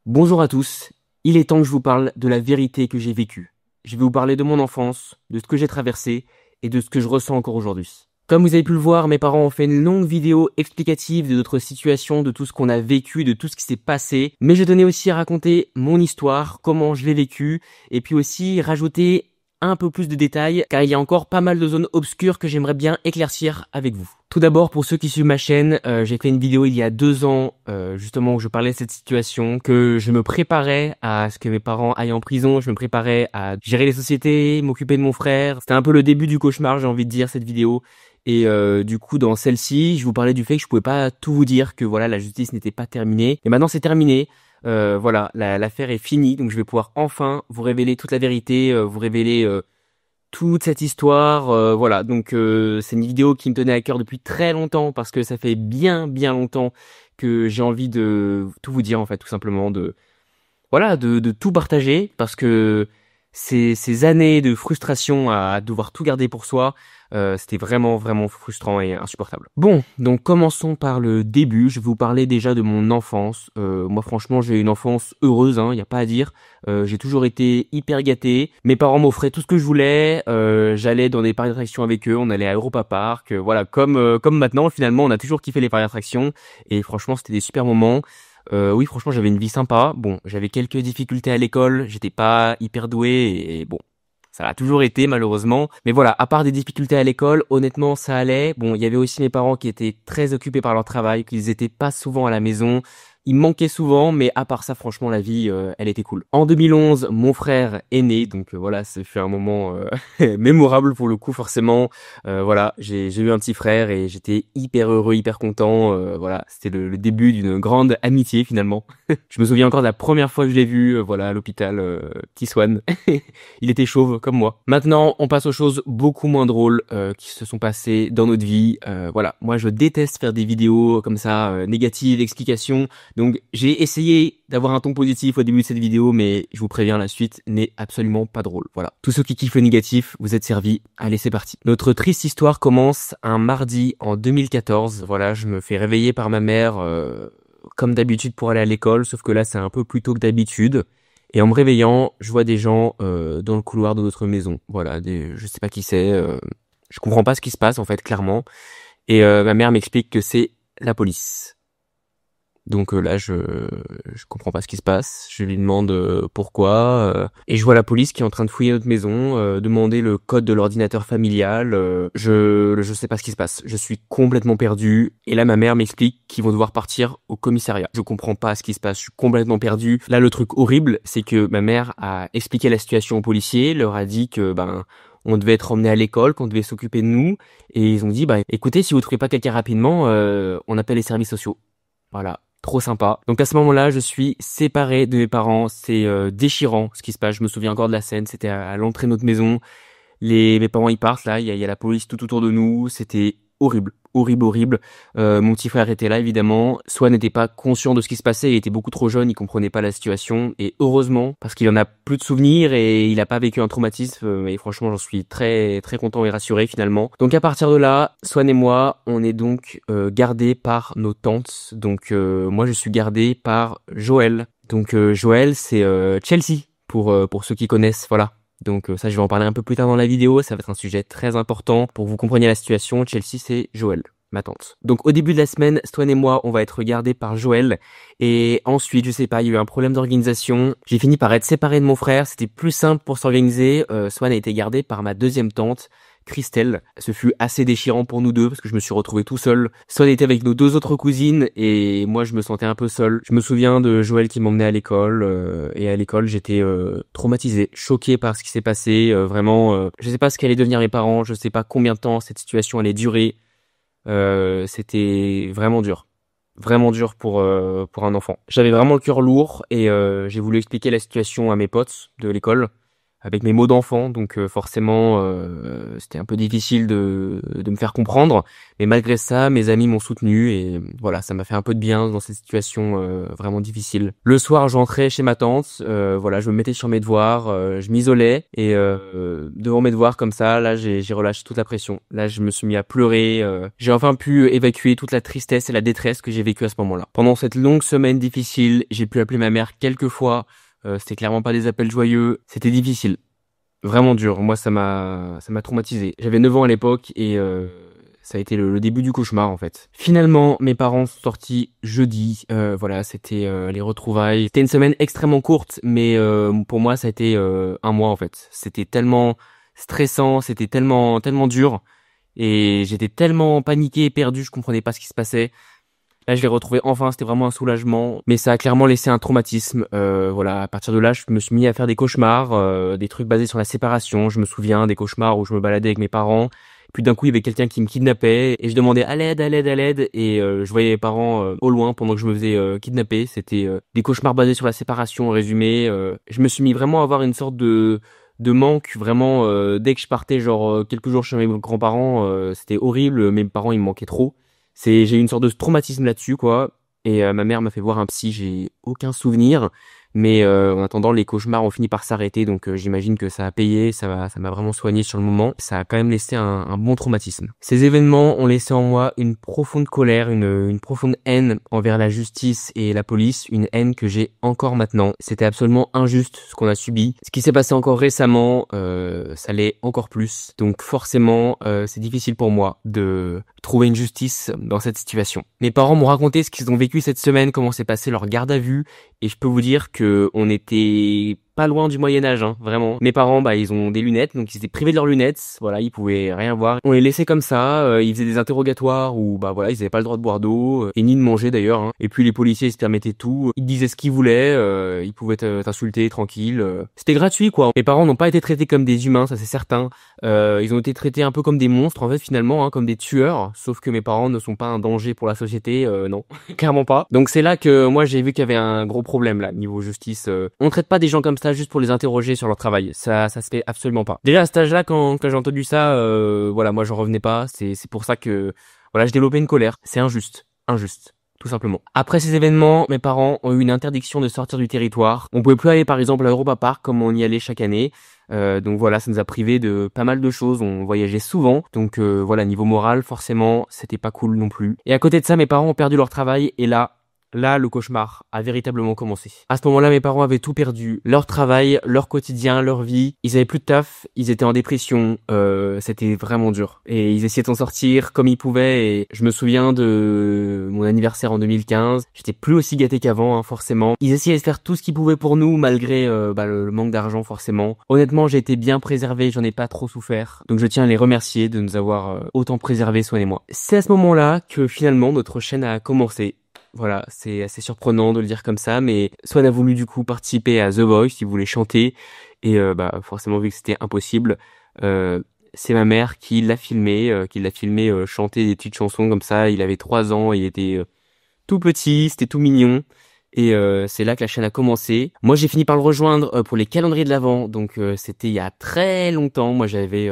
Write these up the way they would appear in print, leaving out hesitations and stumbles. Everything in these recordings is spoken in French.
Bonjour à tous, il est temps que je vous parle de la vérité que j'ai vécue. Je vais vous parler de mon enfance, de ce que j'ai traversé et de ce que je ressens encore aujourd'hui. Comme vous avez pu le voir, mes parents ont fait une longue vidéo explicative de notre situation, de tout ce qu'on a vécu, de tout ce qui s'est passé. Mais je tenais aussi à raconter mon histoire, comment je l'ai vécu, et puis aussi rajouter un peu plus de détails, car il y a encore pas mal de zones obscures que j'aimerais bien éclaircir avec vous. Tout d'abord, pour ceux qui suivent ma chaîne, j'ai fait une vidéo il y a 2 ans, justement, où je parlais de cette situation, que je me préparais à ce que mes parents aillent en prison, je me préparais à gérer les sociétés, m'occuper de mon frère. C'était un peu le début du cauchemar, j'ai envie de dire, cette vidéo. Et du coup, dans celle-ci, je vous parlais du fait que je pouvais pas tout vous dire, que voilà, la justice n'était pas terminée. Et maintenant, c'est terminé. Voilà, l'affaire est finie, donc je vais pouvoir enfin vous révéler toute la vérité, vous révéler toute cette histoire. Voilà, donc c'est une vidéo qui me tenait à cœur depuis très longtemps parce que ça fait bien longtemps que j'ai envie de tout vous dire en fait, tout simplement de voilà, de tout partager parce que ces années de frustration à devoir tout garder pour soi, c'était vraiment frustrant et insupportable. Bon, donc commençons par le début. Je vais vous parler déjà de mon enfance. Moi, franchement, j'ai une enfance heureuse, hein, y a pas à dire. J'ai toujours été hyper gâté. Mes parents m'offraient tout ce que je voulais. J'allais dans des parcs d'attractions avec eux. On allait à Europa Park. Voilà, comme maintenant, finalement, on a toujours kiffé les parcs d'attractions. Et franchement, c'était des super moments. Oui, franchement, j'avais une vie sympa. Bon, j'avais quelques difficultés à l'école, j'étais pas hyper doué et bon, ça a toujours été malheureusement. Mais voilà, à part des difficultés à l'école, honnêtement, ça allait. Bon, il y avait aussi mes parents qui étaient très occupés par leur travail, qu'ils étaient pas souvent à la maison. Ils me manquaient souvent, mais à part ça, franchement, la vie, elle était cool. En 2011, mon frère est né, donc voilà, ça fait un moment mémorable pour le coup, forcément. Voilà, j'ai eu un petit frère et j'étais hyper heureux, hyper content. Voilà, c'était le début d'une grande amitié finalement. Je me souviens encore de la première fois que je l'ai vu, voilà, à l'hôpital, petit Swan. Il était chauve comme moi. Maintenant, on passe aux choses beaucoup moins drôles qui se sont passées dans notre vie. Voilà, moi je déteste faire des vidéos comme ça, négatives, explications. Donc j'ai essayé d'avoir un ton positif au début de cette vidéo, mais je vous préviens, la suite n'est absolument pas drôle. Voilà. Tous ceux qui kiffent le négatif, vous êtes servis. Allez, c'est parti. Notre triste histoire commence un mardi en 2014. Voilà, je me fais réveiller par ma mère comme d'habitude pour aller à l'école, sauf que là c'est un peu plus tôt que d'habitude. Et en me réveillant, je vois des gens dans le couloir de notre maison. Voilà, je sais pas qui c'est. Je comprends pas ce qui se passe en fait, clairement. Et ma mère m'explique que c'est la police. Donc là, je comprends pas ce qui se passe. Je lui demande pourquoi. Et je vois la police qui est en train de fouiller notre maison, demander le code de l'ordinateur familial. Je sais pas ce qui se passe. Je suis complètement perdu. Et là, ma mère m'explique qu'ils vont devoir partir au commissariat. Je comprends pas ce qui se passe. Je suis complètement perdu. Là, le truc horrible, c'est que ma mère a expliqué la situation aux policiers, leur a dit que on devait être emmené à l'école, qu'on devait s'occuper de nous. Et ils ont dit, écoutez, si vous trouvez pas quelqu'un rapidement, on appelle les services sociaux. Voilà. Trop sympa. Donc à ce moment-là, je suis séparé de mes parents. C'est déchirant ce qui se passe. Je me souviens encore de la scène. C'était à l'entrée de notre maison. Mes parents ils partent là. Il y a la police tout autour de nous. C'était horrible, horrible. Mon petit frère était là évidemment. Soit n'était pas conscient de ce qui se passait. Il était beaucoup trop jeune. Il comprenait pas la situation. Et heureusement, parce qu'il en a plus de souvenirs et il a pas vécu un traumatisme. Et franchement, j'en suis très très content et rassuré finalement. Donc à partir de là, Swan et moi, on est donc gardés par nos tantes. Donc moi, je suis gardé par Joël. Donc Joël, c'est Chelsea pour ceux qui connaissent. Voilà. Donc ça, je vais en parler un peu plus tard dans la vidéo. Ça va être un sujet très important pour que vous compreniez la situation. Chelsea, c'est Joël, ma tante. Donc au début de la semaine, Swan et moi, on va être regardés par Joël. Et ensuite, je sais pas, il y a eu un problème d'organisation. J'ai fini par être séparé de mon frère. C'était plus simple pour s'organiser. Swan a été gardé par ma deuxième tante, Christelle. Ce fut assez déchirant pour nous deux parce que je me suis retrouvé tout seul. Swan était avec nos deux autres cousines et moi je me sentais un peu seul. Je me souviens de Joël qui m'emmenait à l'école et à l'école j'étais traumatisé, choqué par ce qui s'est passé. Vraiment, je sais pas ce qu'allaient devenir mes parents, je sais pas combien de temps cette situation allait durer. C'était vraiment dur pour un enfant. J'avais vraiment le cœur lourd et j'ai voulu expliquer la situation à mes potes de l'école, avec mes mots d'enfant, donc forcément c'était un peu difficile de me faire comprendre, mais malgré ça mes amis m'ont soutenu et voilà, ça m'a fait un peu de bien dans cette situation vraiment difficile. Le soir j'entrais chez ma tante, voilà, je me mettais sur mes devoirs, je m'isolais et devant mes devoirs comme ça, là j'ai relâché toute la pression. Là je me suis mis à pleurer, j'ai enfin pu évacuer toute la tristesse et la détresse que j'ai vécue à ce moment-là. Pendant cette longue semaine difficile, j'ai pu appeler ma mère quelques fois. C'était clairement pas des appels joyeux, c'était difficile, vraiment dur. Moi, ça m'a traumatisé. J'avais 9 ans à l'époque et ça a été le début du cauchemar en fait. Finalement, mes parents sont sortis jeudi. Voilà, c'était les retrouvailles. C'était une semaine extrêmement courte, mais pour moi, ça a été un mois en fait. C'était tellement stressant, c'était tellement dur et j'étais tellement paniqué et perdu, je comprenais pas ce qui se passait. Là, je l'ai retrouvé enfin, c'était vraiment un soulagement, mais ça a clairement laissé un traumatisme. Voilà, à partir de là, je me suis mis à faire des cauchemars, des trucs basés sur la séparation. Je me souviens des cauchemars où je me baladais avec mes parents. Puis d'un coup, il y avait quelqu'un qui me kidnappait et je demandais à l'aide, à l'aide, à l'aide. Et je voyais mes parents au loin pendant que je me faisais kidnapper. C'était des cauchemars basés sur la séparation, en résumé. Je me suis mis vraiment à avoir une sorte de manque vraiment dès que je partais, genre quelques jours chez mes grands-parents, c'était horrible. Mes parents, ils me manquaient trop. J'ai eu une sorte de traumatisme là-dessus, quoi. Et ma mère m'a fait voir un psy, j'ai aucun souvenir. Mais en attendant, les cauchemars ont fini par s'arrêter, donc j'imagine que ça a payé, ça m'a vraiment soigné sur le moment. Ça a quand même laissé un bon traumatisme. Ces événements ont laissé en moi une profonde colère, une profonde haine envers la justice et la police, une haine que j'ai encore maintenant. C'était absolument injuste ce qu'on a subi. Ce qui s'est passé encore récemment, ça l'est encore plus. Donc forcément, c'est difficile pour moi de trouver une justice dans cette situation. Mes parents m'ont raconté ce qu'ils ont vécu cette semaine, comment s'est passé leur garde à vue, et je peux vous dire que on était pas loin du Moyen-Âge, hein, vraiment. Mes parents, ils ont des lunettes, donc ils étaient privés de leurs lunettes, voilà, ils pouvaient rien voir. On les laissait comme ça, ils faisaient des interrogatoires où, voilà, ils avaient pas le droit de boire d'eau, et ni de manger d'ailleurs, hein. Et puis les policiers, ils se permettaient tout, ils disaient ce qu'ils voulaient, ils pouvaient t'insulter tranquille. C'était gratuit, quoi. Mes parents n'ont pas été traités comme des humains, ça c'est certain. Ils ont été traités un peu comme des monstres, en fait, finalement, hein, comme des tueurs, sauf que mes parents ne sont pas un danger pour la société, non, clairement pas. Donc c'est là que moi j'ai vu qu'il y avait un gros problème, là, niveau justice. On traite pas des gens comme ça juste pour les interroger sur leur travail. Ça se fait absolument pas. Déjà à cet âge-là, quand j'ai entendu ça, voilà, moi j'en revenais pas. C'est pour ça que, voilà, je développais une colère. C'est injuste. Injuste. Tout simplement. Après ces événements, mes parents ont eu une interdiction de sortir du territoire. On pouvait plus aller par exemple à Europa Park comme on y allait chaque année. Donc voilà, ça nous a privé de pas mal de choses. On voyageait souvent. Donc voilà, niveau moral, forcément, c'était pas cool non plus. Et à côté de ça, mes parents ont perdu leur travail et là, le cauchemar a véritablement commencé. À ce moment-là, mes parents avaient tout perdu. Leur travail, leur quotidien, leur vie. Ils avaient plus de taf, ils étaient en dépression. C'était vraiment dur. Et ils essayaient de s'en sortir comme ils pouvaient. Et je me souviens de mon anniversaire en 2015. J'étais plus aussi gâté qu'avant, hein, forcément. Ils essayaient de faire tout ce qu'ils pouvaient pour nous, malgré le manque d'argent, forcément. Honnêtement, j'ai été bien préservé, j'en ai pas trop souffert. Donc je tiens à les remercier de nous avoir autant préservés, Swan et moi. C'est à ce moment-là que finalement notre chaîne a commencé. Voilà, c'est assez surprenant de le dire comme ça, mais Swan a voulu du coup participer à The Voice, il voulait chanter, et forcément vu que c'était impossible, c'est ma mère qui l'a filmé, chanter des petites chansons comme ça. Il avait 3 ans, il était tout petit, c'était tout mignon, et c'est là que la chaîne a commencé. Moi j'ai fini par le rejoindre pour les calendriers de l'Avent, donc c'était il y a très longtemps. Moi j'avais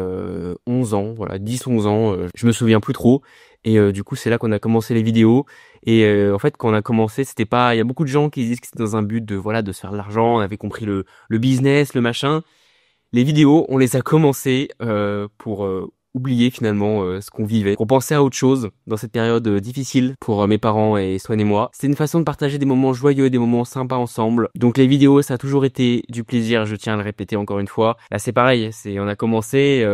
11 ans, voilà, 10-11 ans, je me souviens plus trop. Et du coup, c'est là qu'on a commencé les vidéos. Et en fait, quand on a commencé, c'était pas. Il y a beaucoup de gens qui disent que c'était dans un but de de se faire de l'argent. On avait compris le business, le machin. Les vidéos, on les a commencées pour oublier finalement ce qu'on vivait, pour penser à autre chose dans cette période difficile pour mes parents et Swan et moi. C'était une façon de partager des moments joyeux, des moments sympas ensemble. Donc les vidéos, ça a toujours été du plaisir. Je tiens à le répéter encore une fois. Là, c'est pareil. On a commencé,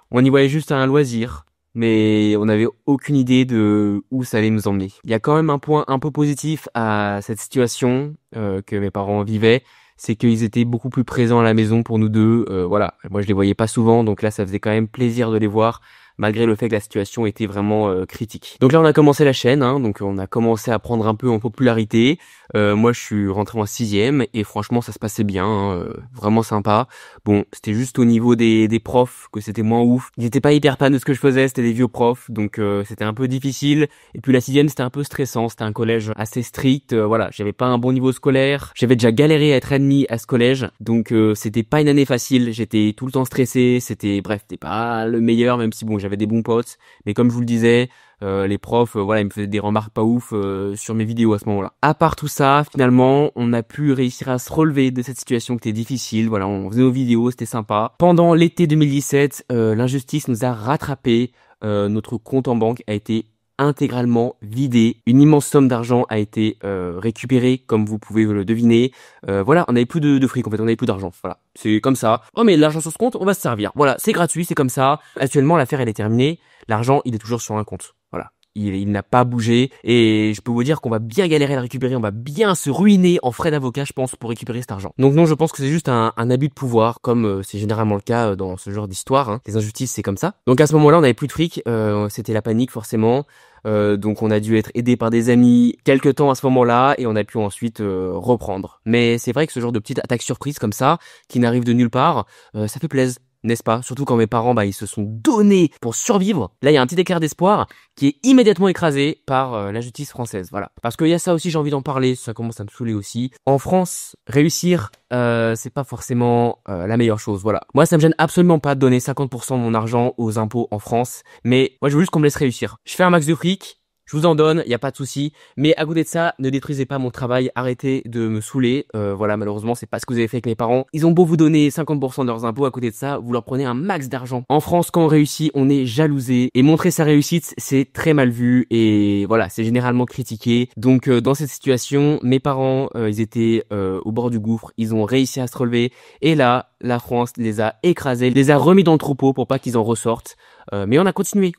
on y voyait juste un loisir, mais on n'avait aucune idée de où ça allait nous emmener. Il y a quand même un point un peu positif à cette situation que mes parents vivaient, c'est qu'ils étaient beaucoup plus présents à la maison pour nous deux. Voilà, moi je les voyais pas souvent, donc là ça faisait quand même plaisir de les voir malgré le fait que la situation était vraiment critique. Donc là, on a commencé la chaîne, hein, donc on a commencé à prendre un peu en popularité. Moi, je suis rentré en 6e et franchement, ça se passait bien, hein, vraiment sympa. Bon, c'était juste au niveau des profs que c'était moins ouf. Ils étaient pas hyper fans de ce que je faisais, c'était des vieux profs, donc c'était un peu difficile. Et puis la 6e, c'était un peu stressant, c'était un collège assez strict. Voilà, j'avais pas un bon niveau scolaire. J'avais déjà galéré à être admis à ce collège, donc c'était pas une année facile. J'étais tout le temps stressé, c'était pas le meilleur, même si bon, j'avais des bons potes. Mais comme je vous le disais, les profs, voilà, ils me faisaient des remarques pas ouf sur mes vidéos à ce moment-là. À part tout ça, finalement, on a pu réussir à se relever de cette situation qui était difficile. Voilà, on faisait nos vidéos, c'était sympa. Pendant l'été 2017, l'injustice nous a rattrapés. Notre compte en banque a été intégralement vidé. Une immense somme d'argent a été récupérée, comme vous pouvez le deviner. Voilà, on n'avait plus de fric en fait, on n'avait plus d'argent. Voilà, c'est comme ça. Oh mais l'argent sur ce compte, on va se servir. Voilà, c'est gratuit, c'est comme ça. Actuellement, l'affaire elle est terminée. L'argent, il est toujours sur un compte. Voilà. Il n'a pas bougé et je peux vous dire qu'on va bien galérer à le récupérer, on va bien se ruiner en frais d'avocat, je pense, pour récupérer cet argent. Donc non, je pense que c'est juste un abus de pouvoir, comme c'est généralement le cas dans ce genre d'histoire. Hein. Les injustices, c'est comme ça. Donc à ce moment-là, on n'avait plus de fric, c'était la panique forcément. Donc on a dû être aidé par des amis quelques temps à ce moment-là et on a pu ensuite reprendre. Mais c'est vrai que ce genre de petite attaque surprise comme ça, qui n'arrive de nulle part, ça fait plaisir. N'est-ce pas? Surtout quand mes parents, ils se sont donnés pour survivre. Là, il y a un petit éclair d'espoir qui est immédiatement écrasé par la justice française. Voilà. Parce qu'il y a ça aussi, j'ai envie d'en parler. Ça commence à me saouler aussi. En France, réussir, c'est pas forcément la meilleure chose. Voilà. Moi, ça me gêne absolument pas de donner 50% de mon argent aux impôts en France. Mais moi, je veux juste qu'on me laisse réussir. Je fais un max de fric. Je vous en donne, il y a pas de souci. Mais à côté de ça, ne détruisez pas mon travail, arrêtez de me saouler. Voilà, malheureusement, c'est pas ce que vous avez fait avec mes parents. Ils ont beau vous donner 50% de leurs impôts, à côté de ça, vous leur prenez un max d'argent. En France, quand on réussit, on est jalousé. Et montrer sa réussite, c'est très mal vu. Et voilà, c'est généralement critiqué. Donc, dans cette situation, mes parents, ils étaient au bord du gouffre. Ils ont réussi à se relever. Et là, la France les a écrasés, les a remis dans le troupeau pour pas qu'ils en ressortent. Mais on a continué.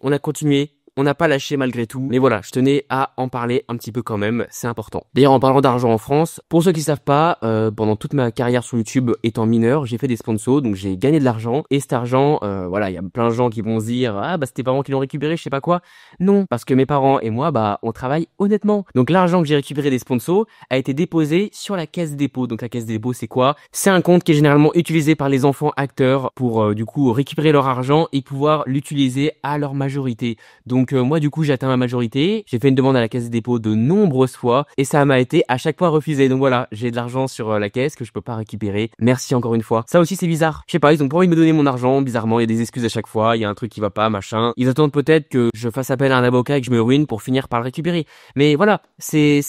On n'a pas lâché malgré tout. Mais voilà, je tenais à en parler un petit peu quand même, c'est important. D'ailleurs, en parlant d'argent en France, pour ceux qui savent pas, pendant toute ma carrière sur YouTube étant mineur, j'ai fait des sponsors, donc j'ai gagné de l'argent. Et cet argent, voilà, il y a plein de gens qui vont se dire « Ah, c'est tes parents qui l'ont récupéré, je sais pas quoi ». Non, parce que mes parents et moi, on travaille honnêtement. Donc l'argent que j'ai récupéré des sponsors a été déposé sur la caisse des dépôts. Donc la caisse des dépôts, c'est quoi? C'est un compte qui est généralement utilisé par les enfants acteurs pour du coup récupérer leur argent et pouvoir l'utiliser à leur majorité. Donc moi du coup j'ai atteint ma majorité, j'ai fait une demande à la caisse des dépôts de nombreuses fois et ça m'a été à chaque fois refusé. Donc voilà, j'ai de l'argent sur la caisse que je peux pas récupérer. Merci encore une fois. Ça aussi c'est bizarre. Je sais pas, ils ont pas envie de me donner mon argent, bizarrement, il y a des excuses à chaque fois, il y a un truc qui va pas, machin. Ils attendent peut-être que je fasse appel à un avocat et que je me ruine pour finir par le récupérer. Mais voilà, c'est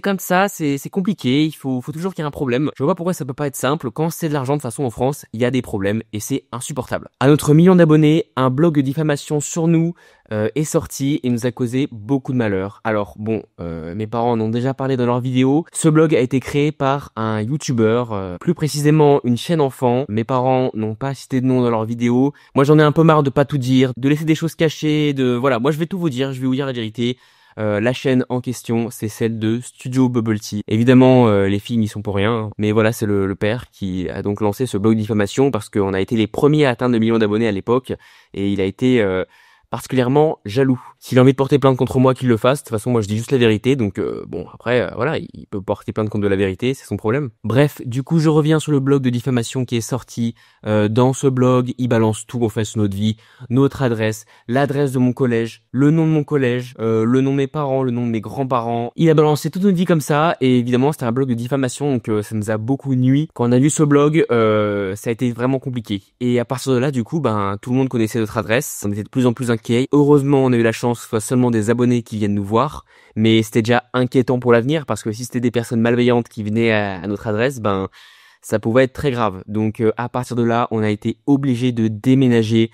comme ça, c'est compliqué, il faut toujours qu'il y ait un problème. Je vois pas pourquoi ça peut pas être simple. Quand c'est de l'argent de toute façon en France, il y a des problèmes et c'est insupportable. À notre million d'abonnés, un blog de diffamation sur nous est sorti et nous a causé beaucoup de malheur. Alors bon, mes parents en ont déjà parlé dans leurs vidéos. Ce blog a été créé par un YouTuber, plus précisément une chaîne enfant. Mes parents n'ont pas cité de nom dans leurs vidéos. Moi j'en ai un peu marre de pas tout dire, de laisser des choses cachées, voilà, moi je vais tout vous dire, je vais vous dire la vérité. La chaîne en question, c'est celle de Studio Bubble Tea. Évidemment, les filles n'y sont pour rien, hein. Mais voilà, c'est le père qui a donc lancé ce blog de diffamation parce qu'on a été les premiers à atteindre le million d'abonnés à l'époque et il a été particulièrement jaloux. S'il a envie de porter plainte contre moi, qu'il le fasse. De toute façon, moi je dis juste la vérité, donc bon, après, voilà, il peut porter plainte contre de la vérité, c'est son problème. Bref, du coup, je reviens sur le blog de diffamation qui est sorti. Dans ce blog, il balance tout, en fait, sur notre vie, notre adresse, l'adresse de mon collège, le nom de mon collège, le nom de mes parents, le nom de mes grands-parents. Il a balancé toute notre vie comme ça, et évidemment, c'était un blog de diffamation, donc ça nous a beaucoup nui. Quand on a vu ce blog, ça a été vraiment compliqué. Et à partir de là, du coup, tout le monde connaissait notre adresse, on était de plus en plus inquiets. Heureusement, on a eu la chance que ce soit seulement des abonnés qui viennent nous voir, mais c'était déjà inquiétant pour l'avenir, parce que si c'était des personnes malveillantes qui venaient à notre adresse, ça pouvait être très grave. Donc à partir de là, on a été obligé de déménager.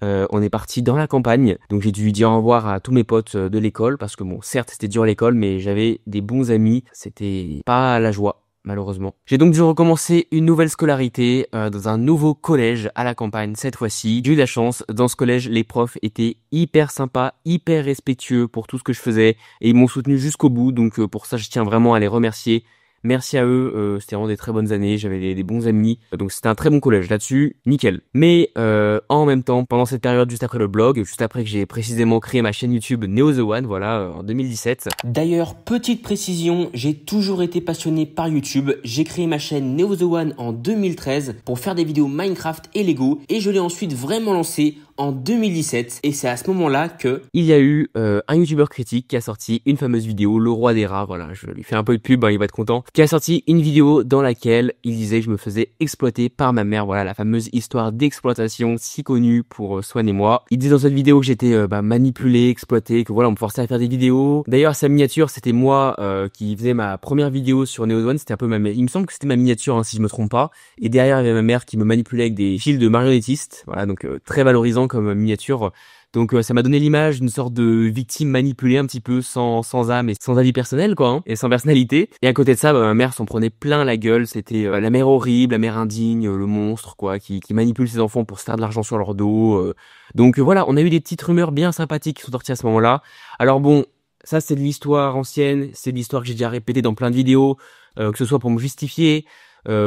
On est parti dans la campagne, donc j'ai dû dire au revoir à tous mes potes de l'école, parce que bon, certes c'était dur à l'école, mais j'avais des bons amis, c'était pas la joie. Malheureusement. J'ai donc dû recommencer une nouvelle scolarité dans un nouveau collège à la campagne cette fois-ci. J'ai eu de la chance, dans ce collège, les profs étaient hyper sympas, hyper respectueux pour tout ce que je faisais et ils m'ont soutenu jusqu'au bout, donc pour ça je tiens vraiment à les remercier. Merci à eux, c'était vraiment des très bonnes années, j'avais des bons amis, donc c'était un très bon collège là-dessus, nickel. Mais en même temps, pendant cette période juste après le blog, juste après que j'ai précisément créé ma chaîne YouTube Neo The One, voilà, en 2017. D'ailleurs, petite précision, j'ai toujours été passionné par YouTube, j'ai créé ma chaîne Neo The One en 2013 pour faire des vidéos Minecraft et Lego, et je l'ai ensuite vraiment lancé en 2017, et c'est à ce moment-là que il y a eu un youtubeur critique qui a sorti une fameuse vidéo, le roi des rats, voilà, je lui fais un peu de pub, hein, il va être content, qui a sorti une vidéo dans laquelle il disait que je me faisais exploiter par ma mère, voilà, la fameuse histoire d'exploitation si connue pour Swan et moi. Il disait dans cette vidéo que j'étais manipulé, exploité, que voilà, on me forçait à faire des vidéos. D'ailleurs, sa miniature, c'était moi qui faisais ma première vidéo sur Neo The One, c'était un peu il me semble que c'était ma miniature, hein, si je me trompe pas, et derrière il y avait ma mère qui me manipulait avec des fils de marionnettiste, voilà, donc très valorisant comme miniature. Donc ça m'a donné l'image d'une sorte de victime manipulée un petit peu sans âme et sans avis personnel quoi, hein, et sans personnalité. Et à côté de ça, ma mère s'en prenait plein la gueule, c'était la mère horrible, la mère indigne, le monstre quoi, qui manipule ses enfants pour se faire de l'argent sur leur dos. Donc voilà, on a eu des petites rumeurs bien sympathiques qui sont sorties à ce moment-là. Alors bon, ça c'est de l'histoire ancienne, c'est de l'histoire que j'ai déjà répétée dans plein de vidéos, que ce soit pour me justifier,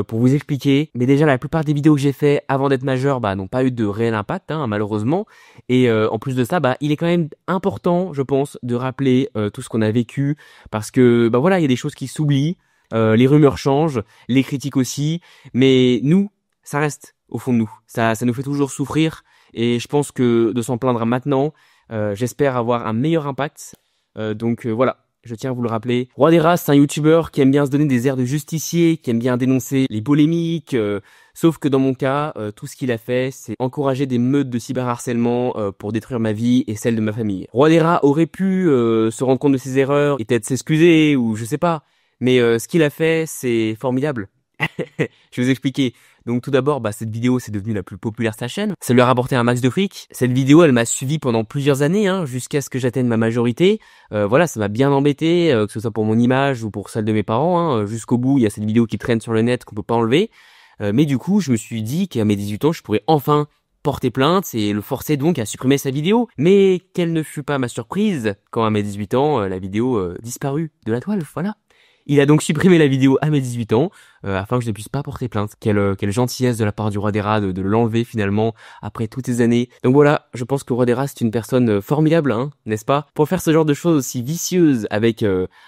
pour vous expliquer. Mais déjà, la plupart des vidéos que j'ai fait avant d'être majeur, n'ont pas eu de réel impact, hein, malheureusement. Et en plus de ça, il est quand même important, je pense, de rappeler tout ce qu'on a vécu, parce que voilà, il y a des choses qui s'oublient, les rumeurs changent, les critiques aussi, mais nous, ça reste au fond de nous. Ça nous fait toujours souffrir. Et je pense que de s'en plaindre maintenant, j'espère avoir un meilleur impact. Donc voilà. Je tiens à vous le rappeler. Roi des Races, c'est un youtubeur qui aime bien se donner des airs de justicier, qui aime bien dénoncer les polémiques. Sauf que dans mon cas, tout ce qu'il a fait, c'est encourager des meutes de cyberharcèlement pour détruire ma vie et celle de ma famille. Roi des Rats aurait pu se rendre compte de ses erreurs et peut-être s'excuser ou je sais pas. Mais ce qu'il a fait, c'est formidable. Je vais vous expliquer. Donc tout d'abord, cette vidéo c'est devenu la plus populaire de sa chaîne. Ça lui a rapporté un max de fric. Cette vidéo, elle m'a suivi pendant plusieurs années, hein, jusqu'à ce que j'atteigne ma majorité. Voilà, ça m'a bien embêté, que ce soit pour mon image ou pour celle de mes parents. Hein. Jusqu'au bout, il y a cette vidéo qui traîne sur le net qu'on peut pas enlever. Mais du coup, je me suis dit qu'à mes 18 ans, je pourrais enfin porter plainte et le forcer donc à supprimer sa vidéo. Mais quelle ne fut pas ma surprise quand à mes 18 ans, la vidéo disparut de la toile, voilà. Il a donc supprimé la vidéo à mes 18 ans, afin que je ne puisse pas porter plainte. Quelle gentillesse de la part du Roi des Rats de l'enlever finalement, après toutes ces années. Donc voilà, je pense que le Roi des Rats c'est une personne formidable, hein, n'est-ce pas? Pour faire ce genre de choses aussi vicieuses, avec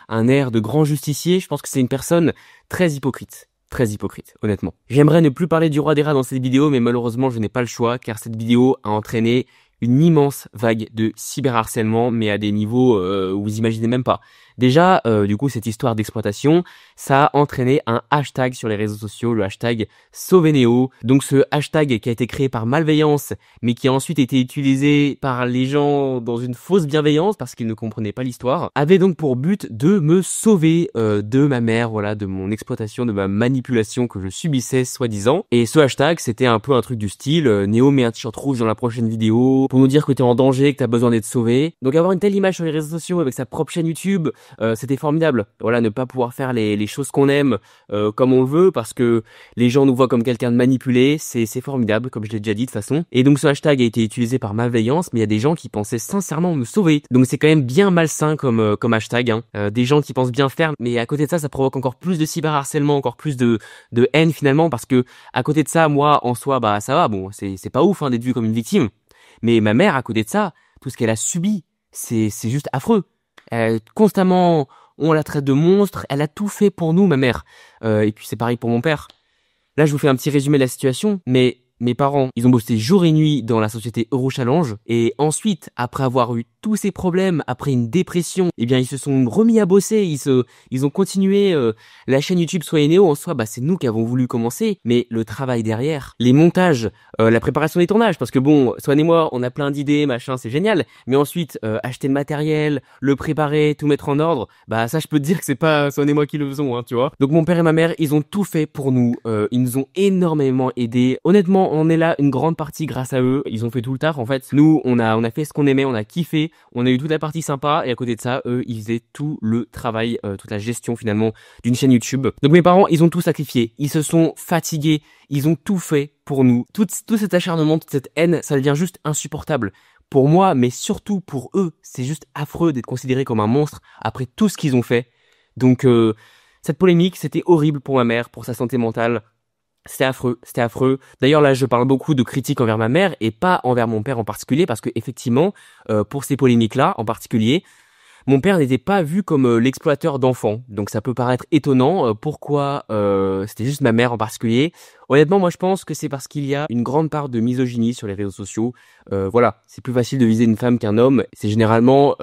un air de grand justicier, je pense que c'est une personne très hypocrite. Très hypocrite, honnêtement. J'aimerais ne plus parler du Roi des Rats dans cette vidéo, mais malheureusement je n'ai pas le choix, car cette vidéo a entraîné une immense vague de cyberharcèlement, mais à des niveaux où vous imaginez même pas. Déjà, du coup, cette histoire d'exploitation, ça a entraîné un hashtag sur les réseaux sociaux, le hashtag Sauveneo. Donc ce hashtag qui a été créé par malveillance, mais qui a ensuite été utilisé par les gens dans une fausse bienveillance, parce qu'ils ne comprenaient pas l'histoire, avait donc pour but de me sauver de ma mère, voilà, de mon exploitation, de ma manipulation que je subissais, soi-disant. Et ce hashtag, c'était un peu un truc du style, Néo met un t-shirt rouge dans la prochaine vidéo, pour nous dire que t'es en danger, que t'as besoin d'être sauvé. Donc avoir une telle image sur les réseaux sociaux avec sa propre chaîne YouTube, c'était formidable. Voilà, ne pas pouvoir faire les choses qu'on aime comme on le veut, parce que les gens nous voient comme quelqu'un de manipulé, c'est formidable, comme je l'ai déjà dit de toute façon. Et donc ce hashtag a été utilisé par malveillance, mais il y a des gens qui pensaient sincèrement me sauver. Donc c'est quand même bien malsain comme hashtag, hein. Des gens qui pensent bien faire, mais à côté de ça, ça provoque encore plus de cyberharcèlement, encore plus de haine finalement, parce que à côté de ça, moi en soi, ça va, bon, c'est pas ouf hein, d'être vu comme une victime. Mais ma mère, à côté de ça, tout ce qu'elle a subi, c'est juste affreux. Constamment, on la traite de monstre. Elle a tout fait pour nous, ma mère. Et puis c'est pareil pour mon père. Là, je vous fais un petit résumé de la situation, mais mes parents, ils ont bossé jour et nuit dans la société Eurochallenge, et ensuite, après avoir eu tous ces problèmes, après une dépression, eh bien, ils se sont remis à bosser, ils ont continué, la chaîne YouTube Swan et Néo, en soi, c'est nous qui avons voulu commencer, mais le travail derrière, les montages, la préparation des tournages, parce que bon, Swan et moi, on a plein d'idées, machin, c'est génial, mais ensuite, acheter le matériel, le préparer, tout mettre en ordre, ça, je peux te dire que c'est pas Swan et moi qui le faisons, hein, tu vois. Donc mon père et ma mère, ils ont tout fait pour nous, ils nous ont énormément aidés. Honnêtement, on est là une grande partie grâce à eux. Ils ont fait tout le taf en fait. Nous, on a fait ce qu'on aimait, on a kiffé, on a eu toute la partie sympa, et à côté de ça, eux, ils faisaient tout le travail, toute la gestion finalement d'une chaîne YouTube. Donc mes parents, ils ont tout sacrifié. Ils se sont fatigués. Ils ont tout fait pour nous. Tout cet acharnement, toute cette haine, ça devient juste insupportable. Pour moi, mais surtout pour eux, c'est juste affreux d'être considérés comme un monstre après tout ce qu'ils ont fait. Donc Cette polémique, c'était horrible pour ma mère, pour sa santé mentale. C'était affreux, c'était affreux. D'ailleurs là, je parle beaucoup de critiques envers ma mère et pas envers mon père en particulier parce que effectivement, pour ces polémiques-là en particulier, mon père n'était pas vu comme l'exploiteur d'enfants, donc ça peut paraître étonnant. Pourquoi c'était juste ma mère en particulier. Honnêtement, moi je pense que c'est parce qu'il y a une grande part de misogynie sur les réseaux sociaux. Voilà, c'est plus facile de viser une femme qu'un homme. C'est généralement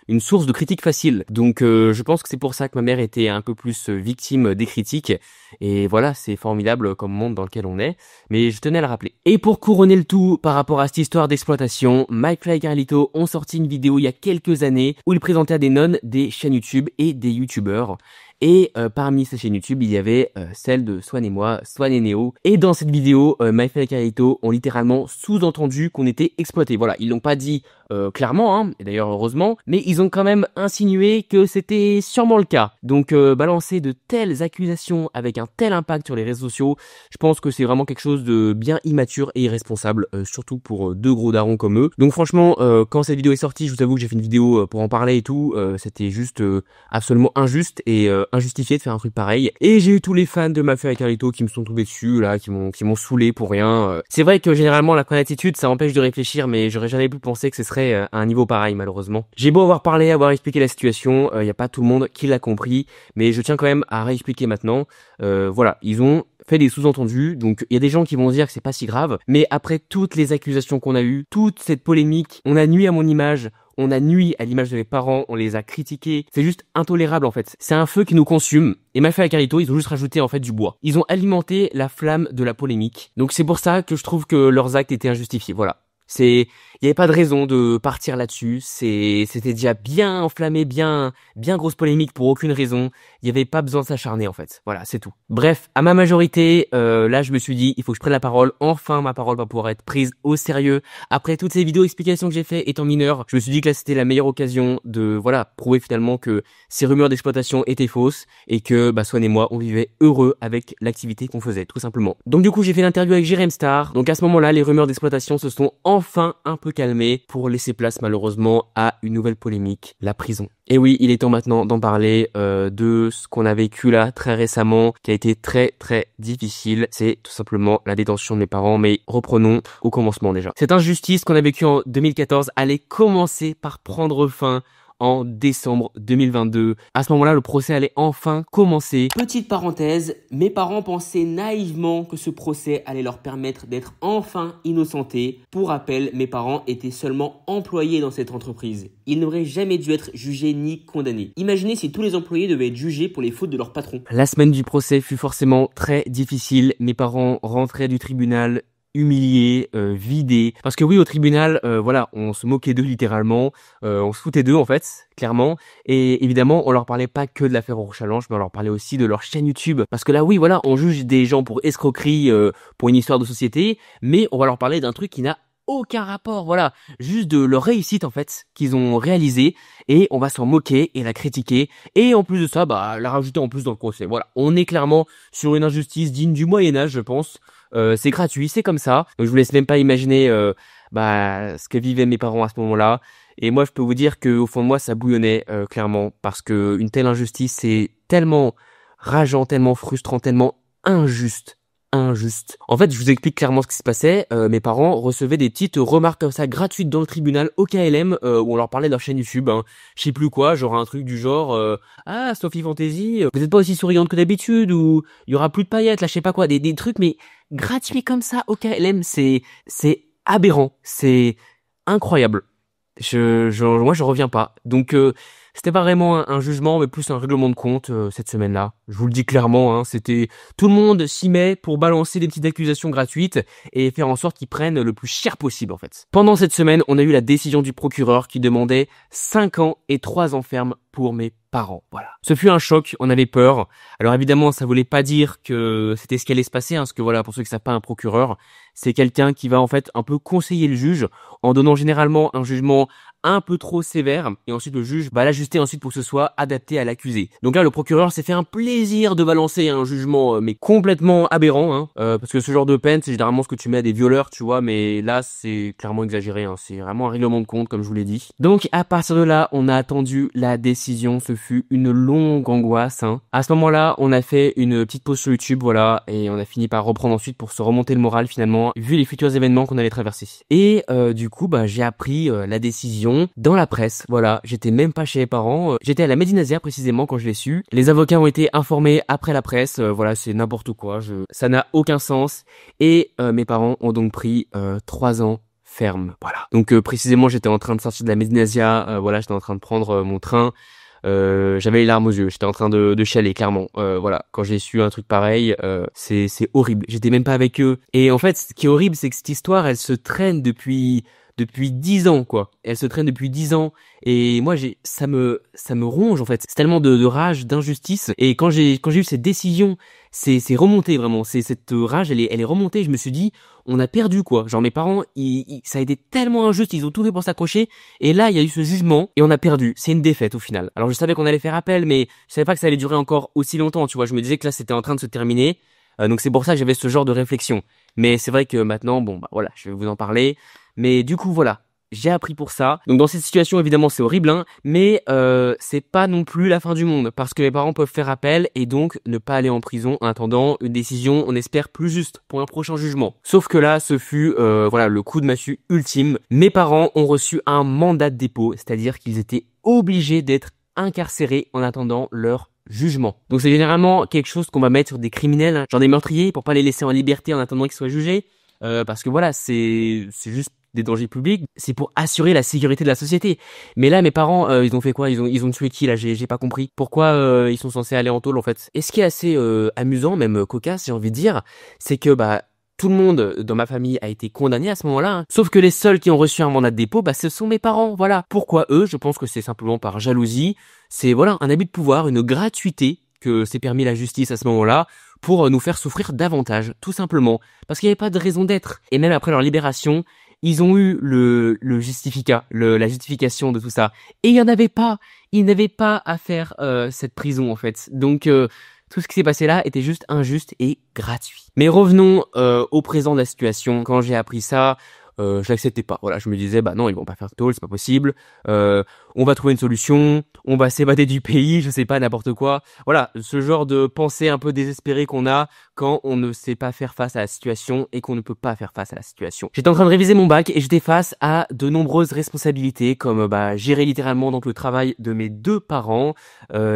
une source de critiques facile. Donc je pense que c'est pour ça que ma mère était un peu plus victime des critiques. Et voilà, c'est formidable comme monde dans lequel on est. Mais je tenais à le rappeler. Et pour couronner le tout par rapport à cette histoire d'exploitation, McFly et Carlito ont sorti une vidéo il y a quelques années où ils présentaient à des nonnes des chaînes YouTube et des YouTubeurs. Et parmi ces chaînes YouTube, il y avait celle de Swan et moi, Swan et Neo. Et dans cette vidéo, MyFly et Carlito ont littéralement sous-entendu qu'on était exploité. Voilà, ils l'ont pas dit clairement, hein, et d'ailleurs heureusement, mais ils ont quand même insinué que c'était sûrement le cas. Donc balancer de telles accusations avec un tel impact sur les réseaux sociaux, je pense que c'est vraiment quelque chose de bien immature et irresponsable, surtout pour deux gros darons comme eux. Donc franchement, quand cette vidéo est sortie, je vous avoue que j'ai fait une vidéo pour en parler et tout, c'était juste absolument injuste et injustifié de faire un truc pareil. Et j'ai eu tous les fans de MyFly et Carlito qui me sont tombés dessus, là, qui m'ont saoulé pour rien. C'est vrai que généralement la attitude, ça empêche de réfléchir, mais j'aurais jamais pu penser que ce serait à un niveau pareil, malheureusement. J'ai beau avoir parlé, avoir expliqué la situation, y a pas tout le monde qui l'a compris, mais je tiens quand même à réexpliquer maintenant. Voilà, ils ont fait des sous-entendus, donc il y a des gens qui vont dire que c'est pas si grave, mais après toutes les accusations qu'on a eues, toute cette polémique, on a nui à mon image, on a nui à l'image de mes parents, on les a critiqués, c'est juste intolérable en fait. C'est un feu qui nous consume, et MyFly et Carlito, ils ont juste rajouté en fait du bois. Ils ont alimenté la flamme de la polémique, donc c'est pour ça que je trouve que leurs actes étaient injustifiés, voilà. Il y avait pas de raison de partir là-dessus. C'était déjà bien enflammé, bien grosse polémique pour aucune raison. Il y avait pas besoin de s'acharner en fait. Voilà, c'est tout. Bref, à ma majorité, là je me suis dit, il faut que je prenne la parole. Enfin, ma parole va pouvoir être prise au sérieux. Après toutes ces vidéos explications que j'ai fait étant mineur, je me suis dit que là c'était la meilleure occasion de, voilà, prouver finalement que ces rumeurs d'exploitation étaient fausses et que, Swan et moi, on vivait heureux avec l'activité qu'on faisait, tout simplement. Donc du coup, j'ai fait l'interview avec Jérém Star. Donc à ce moment-là, les rumeurs d'exploitation se sont enfin un peu calmé pour laisser place malheureusement à une nouvelle polémique, la prison. Et oui, il est temps maintenant d'en parler de ce qu'on a vécu là très récemment, qui a été très difficile. C'est tout simplement la détention de mes parents, mais reprenons au commencement déjà. Cette injustice qu'on a vécue en 2014 allait commencer par prendre fin en décembre 2022. À ce moment-là, le procès allait enfin commencer. Petite parenthèse, mes parents pensaient naïvement que ce procès allait leur permettre d'être enfin innocentés. Pour rappel, mes parents étaient seulement employés dans cette entreprise. Ils n'auraient jamais dû être jugés ni condamnés. Imaginez si tous les employés devaient être jugés pour les fautes de leur patron. La semaine du procès fut forcément très difficile. Mes parents rentraient du tribunal humiliés, vidés. Parce que oui, au tribunal, voilà, on se moquait d'eux littéralement, on se foutait d'eux en fait, clairement. Et évidemment, on leur parlait pas que de l'affaire Eurochallenge, mais on leur parlait aussi de leur chaîne YouTube. Parce que là, oui, voilà, on juge des gens pour escroquerie, pour une histoire de société, mais on va leur parler d'un truc qui n'a aucun rapport, voilà, juste de leur réussite en fait qu'ils ont réalisé et on va s'en moquer et la critiquer et en plus de ça, la rajouter en plus dans le procès. Voilà, on est clairement sur une injustice digne du Moyen-Âge, je pense. C'est gratuit, c'est comme ça. Donc je vous laisse même pas imaginer ce que vivaient mes parents à ce moment-là. Et moi, je peux vous dire que au fond de moi, ça bouillonnait clairement parce que une telle injustice, c'est tellement rageant, tellement frustrant, tellement injuste. En fait, je vous explique clairement ce qui se passait. Mes parents recevaient des petites remarques comme ça gratuites dans le tribunal au KLM où on leur parlait de leur chaîne YouTube. Je sais plus quoi, genre un truc du genre ah, Sophie Fantasy, vous êtes pas aussi souriante que d'habitude ou il y aura plus de paillettes, là je sais pas quoi, des trucs mais gratuits comme ça au KLM, c'est aberrant, c'est incroyable. Moi je reviens pas. Donc c'était pas vraiment un jugement, mais plus un règlement de compte cette semaine-là. Je vous le dis clairement, hein, c'était tout le monde s'y met pour balancer des petites accusations gratuites et faire en sorte qu'ils prennent le plus cher possible en fait. Pendant cette semaine, on a eu la décision du procureur qui demandait 5 ans et 3 ans ferme pour mes parents. Voilà. Ce fut un choc, on avait peur. Alors évidemment, ça voulait pas dire que c'était ce qui allait se passer, hein, parce que voilà, pour ceux qui savent pas, un procureur, c'est quelqu'un qui va en fait un peu conseiller le juge en donnant généralement un jugement un peu trop sévère et ensuite le juge va l'ajuster ensuite pour que ce soit adapté à l'accusé. Donc là le procureur s'est fait un plaisir de balancer un jugement mais complètement aberrant hein, parce que ce genre de peine c'est généralement ce que tu mets à des violeurs tu vois, mais là c'est clairement exagéré hein. C'est vraiment un règlement de compte comme je vous l'ai dit. Donc à partir de là on a attendu la décision, ce fut une longue angoisse, hein. À ce moment-là, on a fait une petite pause sur YouTube, voilà, et on a fini par reprendre ensuite pour se remonter le moral finalement, vu les futurs événements qu'on allait traverser. Et du coup, j'ai appris la décision dans la presse, voilà. J'étais même pas chez les parents, j'étais à la Médinazia précisément quand je l'ai su. Les avocats ont été informés après la presse, voilà, c'est n'importe quoi, ça n'a aucun sens. Et mes parents ont donc pris 3 ans ferme, voilà. Donc précisément, j'étais en train de sortir de la Médinazia, voilà, j'étais en train de prendre mon train. J'avais les larmes aux yeux, j'étais en train de chialer clairement. Voilà, quand j'ai su un truc pareil, c'est horrible. J'étais même pas avec eux. Et en fait, ce qui est horrible, c'est que cette histoire, elle se traîne depuis 10 ans, quoi. Elle se traîne depuis 10 ans. Et moi, ça me ronge, en fait. C'est tellement de rage, d'injustice. Et quand j'ai eu cette décision, c'est remonté, vraiment. Cette rage, elle est remontée. Je me suis dit, on a perdu, quoi. Genre, mes parents, ça a été tellement injuste. Ils ont tout fait pour s'accrocher. Et là, il y a eu ce jugement. Et on a perdu. C'est une défaite, au final. Alors, je savais qu'on allait faire appel, mais je savais pas que ça allait durer encore aussi longtemps, tu vois. Je me disais que là, c'était en train de se terminer. Donc, c'est pour ça que j'avais ce genre de réflexion. Mais c'est vrai que maintenant, voilà, je vais vous en parler. Mais du coup, voilà, j'ai appris pour ça. Donc dans cette situation, évidemment, c'est horrible, hein, mais c'est pas non plus la fin du monde, parce que mes parents peuvent faire appel et donc ne pas aller en prison en attendant une décision, on espère, plus juste pour un prochain jugement. Sauf que là, ce fut voilà le coup de massue ultime. Mes parents ont reçu un mandat de dépôt, c'est-à-dire qu'ils étaient obligés d'être incarcérés en attendant leur jugement. Donc c'est généralement quelque chose qu'on va mettre sur des criminels, hein, genre des meurtriers, pour pas les laisser en liberté en attendant qu'ils soient jugés. Parce que voilà, c'est juste des dangers publics, c'est pour assurer la sécurité de la société. Mais là, mes parents, ils ont fait quoi? Ils ont tué qui là? J'ai pas compris. Pourquoi ils sont censés aller en tôle en fait? Et ce qui est assez amusant, même cocasse, j'ai envie de dire, c'est que tout le monde dans ma famille a été condamné à ce moment-là, hein. Sauf que les seuls qui ont reçu un mandat de dépôt, ce sont mes parents, voilà. Pourquoi eux? Je pense que c'est simplement par jalousie. C'est voilà un abus de pouvoir, une gratuité que s'est permis la justice à ce moment-là pour nous faire souffrir davantage, tout simplement. Parce qu'il n'y avait pas de raison d'être. Et même après leur libération, ils ont eu la justification de tout ça. Et il n'y en avait pas. Ils n'avaient pas à faire cette prison, en fait. Donc, tout ce qui s'est passé là était juste injuste et gratuit. Mais revenons au présent de la situation. Quand j'ai appris ça, je l'acceptais pas. Voilà, je me disais, non, ils vont pas faire de tôle, c'est pas possible. On va trouver une solution, on va s'évader du pays, je sais pas, n'importe quoi. Voilà, ce genre de pensée un peu désespérée qu'on a quand on ne sait pas faire face à la situation et qu'on ne peut pas faire face à la situation. J'étais en train de réviser mon bac et j'étais face à de nombreuses responsabilités comme gérer littéralement donc le travail de mes 2 parents,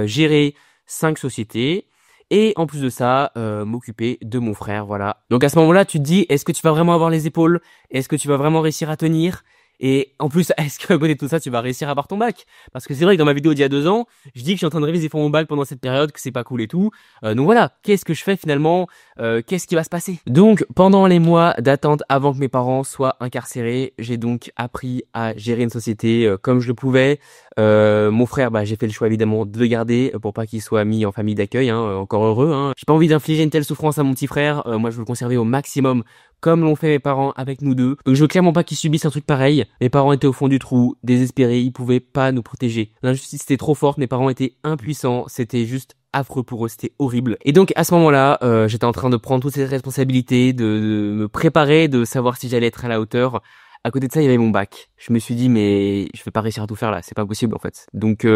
gérer 5 sociétés. Et en plus de ça, m'occuper de mon frère, voilà. Donc à ce moment-là, tu te dis, est-ce que tu vas vraiment avoir les épaules? Est-ce que tu vas vraiment réussir à tenir? Et en plus, est-ce qu'à côté de tout ça, tu vas réussir à avoir ton bac? Parce que c'est vrai que dans ma vidéo d'il y a 2 ans, je dis que je suis en train de réviser pour mon bac pendant cette période, que c'est pas cool et tout. Donc voilà, qu'est-ce que je fais finalement? Qu'est-ce qui va se passer? Donc, pendant les mois d'attente avant que mes parents soient incarcérés, j'ai donc appris à gérer une société comme je le pouvais. Mon frère, j'ai fait le choix évidemment de le garder pour pas qu'il soit mis en famille d'accueil, hein, encore heureux, hein. J'ai pas envie d'infliger une telle souffrance à mon petit frère. Moi, je veux le conserver au maximum, comme l'ont fait mes parents avec nous deux. Donc je veux clairement pas qu'ils subissent un truc pareil. Mes parents étaient au fond du trou, désespérés, ils pouvaient pas nous protéger. L'injustice était trop forte, mes parents étaient impuissants, c'était juste affreux pour eux, c'était horrible. Et donc à ce moment-là, j'étais en train de prendre toutes ces responsabilités, de me préparer, de savoir si j'allais être à la hauteur. À côté de ça, il y avait mon bac. Je me suis dit, mais je vais pas réussir à tout faire là, c'est pas possible en fait. Donc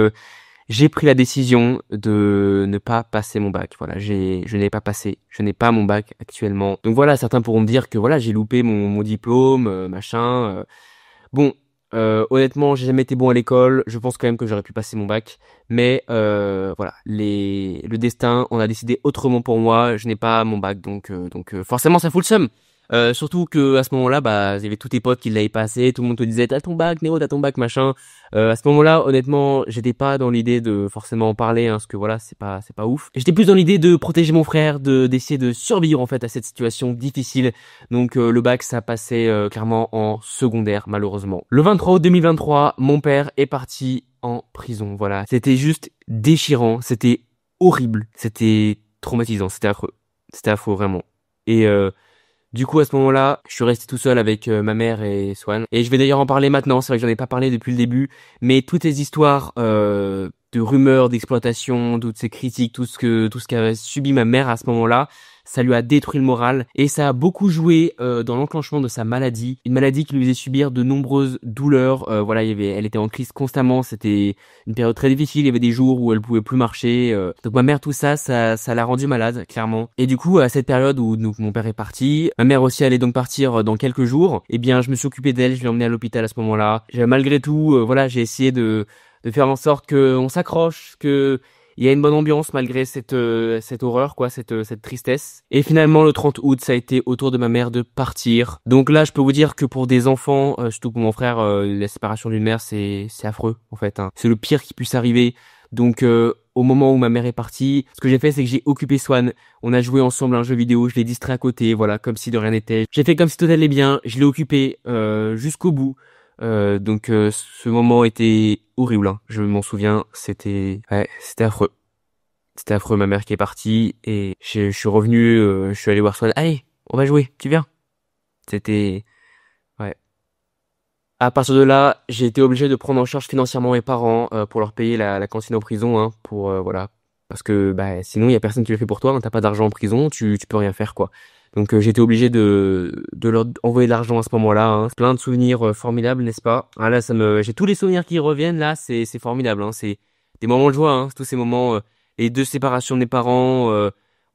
j'ai pris la décision de ne pas passer mon bac. Voilà, je n'ai pas passé. Je n'ai pas mon bac actuellement. Donc voilà, certains pourront me dire que voilà, j'ai loupé mon diplôme, machin. Bon, honnêtement, j'ai jamais été bon à l'école. Je pense quand même que j'aurais pu passer mon bac. Mais voilà, le destin, on a décidé autrement pour moi. Je n'ai pas mon bac, donc forcément, ça fout le seum. Surtout que à ce moment-là, il y avait tous tes potes qui l'avaient passé, tout le monde te disait t'as ton bac, Néo, t'as ton bac, machin. À ce moment-là, honnêtement, j'étais pas dans l'idée de forcément en parler, hein, parce que voilà, c'est pas ouf. J'étais plus dans l'idée de protéger mon frère, d'essayer de survivre en fait à cette situation difficile. Donc le bac, ça passait clairement en secondaire, malheureusement. Le 23 août 2023, mon père est parti en prison. Voilà, c'était juste déchirant, c'était horrible, c'était traumatisant, c'était affreux vraiment. Et du coup, à ce moment-là, je suis resté tout seul avec ma mère et Swan. Et je vais d'ailleurs en parler maintenant, c'est vrai que j'en ai pas parlé depuis le début, mais toutes les histoires de rumeurs d'exploitation, toutes ces critiques, tout ce qu'a subi ma mère à ce moment-là, ça lui a détruit le moral et ça a beaucoup joué dans l'enclenchement de sa maladie, une maladie qui lui faisait subir de nombreuses douleurs. Voilà, elle était en crise constamment, c'était une période très difficile, il y avait des jours où elle pouvait plus marcher. Donc ma mère, tout ça l'a rendue malade, clairement. Et du coup, à cette période où donc, mon père est parti, ma mère aussi allait donc partir dans quelques jours, eh bien je me suis occupé d'elle, je l'ai emmenée à l'hôpital à ce moment-là. Malgré tout, voilà, j'ai essayé de faire en sorte qu'on s'accroche, que il y a une bonne ambiance malgré cette horreur, quoi, cette tristesse. Et finalement, le 30 août, ça a été au tour de ma mère de partir. Donc là, je peux vous dire que pour des enfants, surtout pour mon frère, la séparation d'une mère, c'est affreux, en fait, hein. C'est le pire qui puisse arriver. Donc, au moment où ma mère est partie, ce que j'ai fait, c'est que j'ai occupé Swan. On a joué ensemble à un jeu vidéo, je l'ai distrait à côté, voilà, comme si de rien n'était. J'ai fait comme si tout allait bien, je l'ai occupé jusqu'au bout. Donc ce moment était horrible, hein. Je m'en souviens, c'était affreux. C'était affreux, ma mère qui est partie et je suis revenu, je suis allé voir Swan. Allez, on va jouer, tu viens? C'était ouais. À partir de là, j'ai été obligé de prendre en charge financièrement mes parents pour leur payer la cantine en prison, hein, pour voilà, parce que bah sinon il y a personne qui le fait pour toi, hein, t'as pas d'argent en prison, tu peux rien faire quoi. Donc j'étais obligé de leur envoyer de l'argent à ce moment-là, hein. Plein de souvenirs formidables, n'est-ce pas? Ah là, j'ai tous les souvenirs qui reviennent là, c'est formidable, hein. C'est des moments de joie, hein, tous ces moments, les deux séparations de mes parents,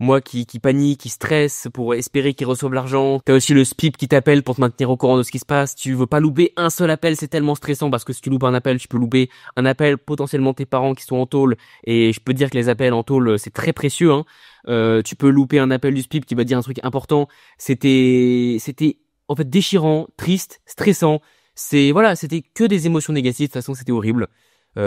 moi qui panique, qui stresse pour espérer qu'ils reçoivent l'argent. T'as aussi le SPIP qui t'appelle pour te maintenir au courant de ce qui se passe. Tu veux pas louper un seul appel, c'est tellement stressant parce que si tu loupes un appel, tu peux louper un appel, potentiellement tes parents qui sont en tôle. Et je peux te dire que les appels en tôle, c'est très précieux, hein. Tu peux louper un appel du SPIP qui va dire un truc important. C'était en fait déchirant, triste, stressant. Voilà, c'était que des émotions négatives. De toute façon, c'était horrible.